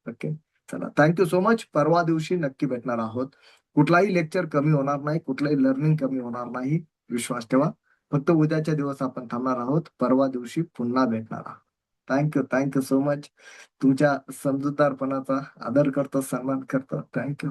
ओके, चला, थँक्यू सो मच. परवा दिवशी नक्की भेटणार आहोत. कुठलाही लेक्चर कमी होणार नाही, कुठलाही लर्निंग कमी होणार नाही, विश्वास ठेवा. फक्त उद्याच्या दिवस आपण थांबणार आहोत, परवा दिवशी पुन्हा भेटणार आहोत. Thank you so much. तुमच्या समजूतदारपणाचा आदर करतो, सन्मान करतो. थँक्यू.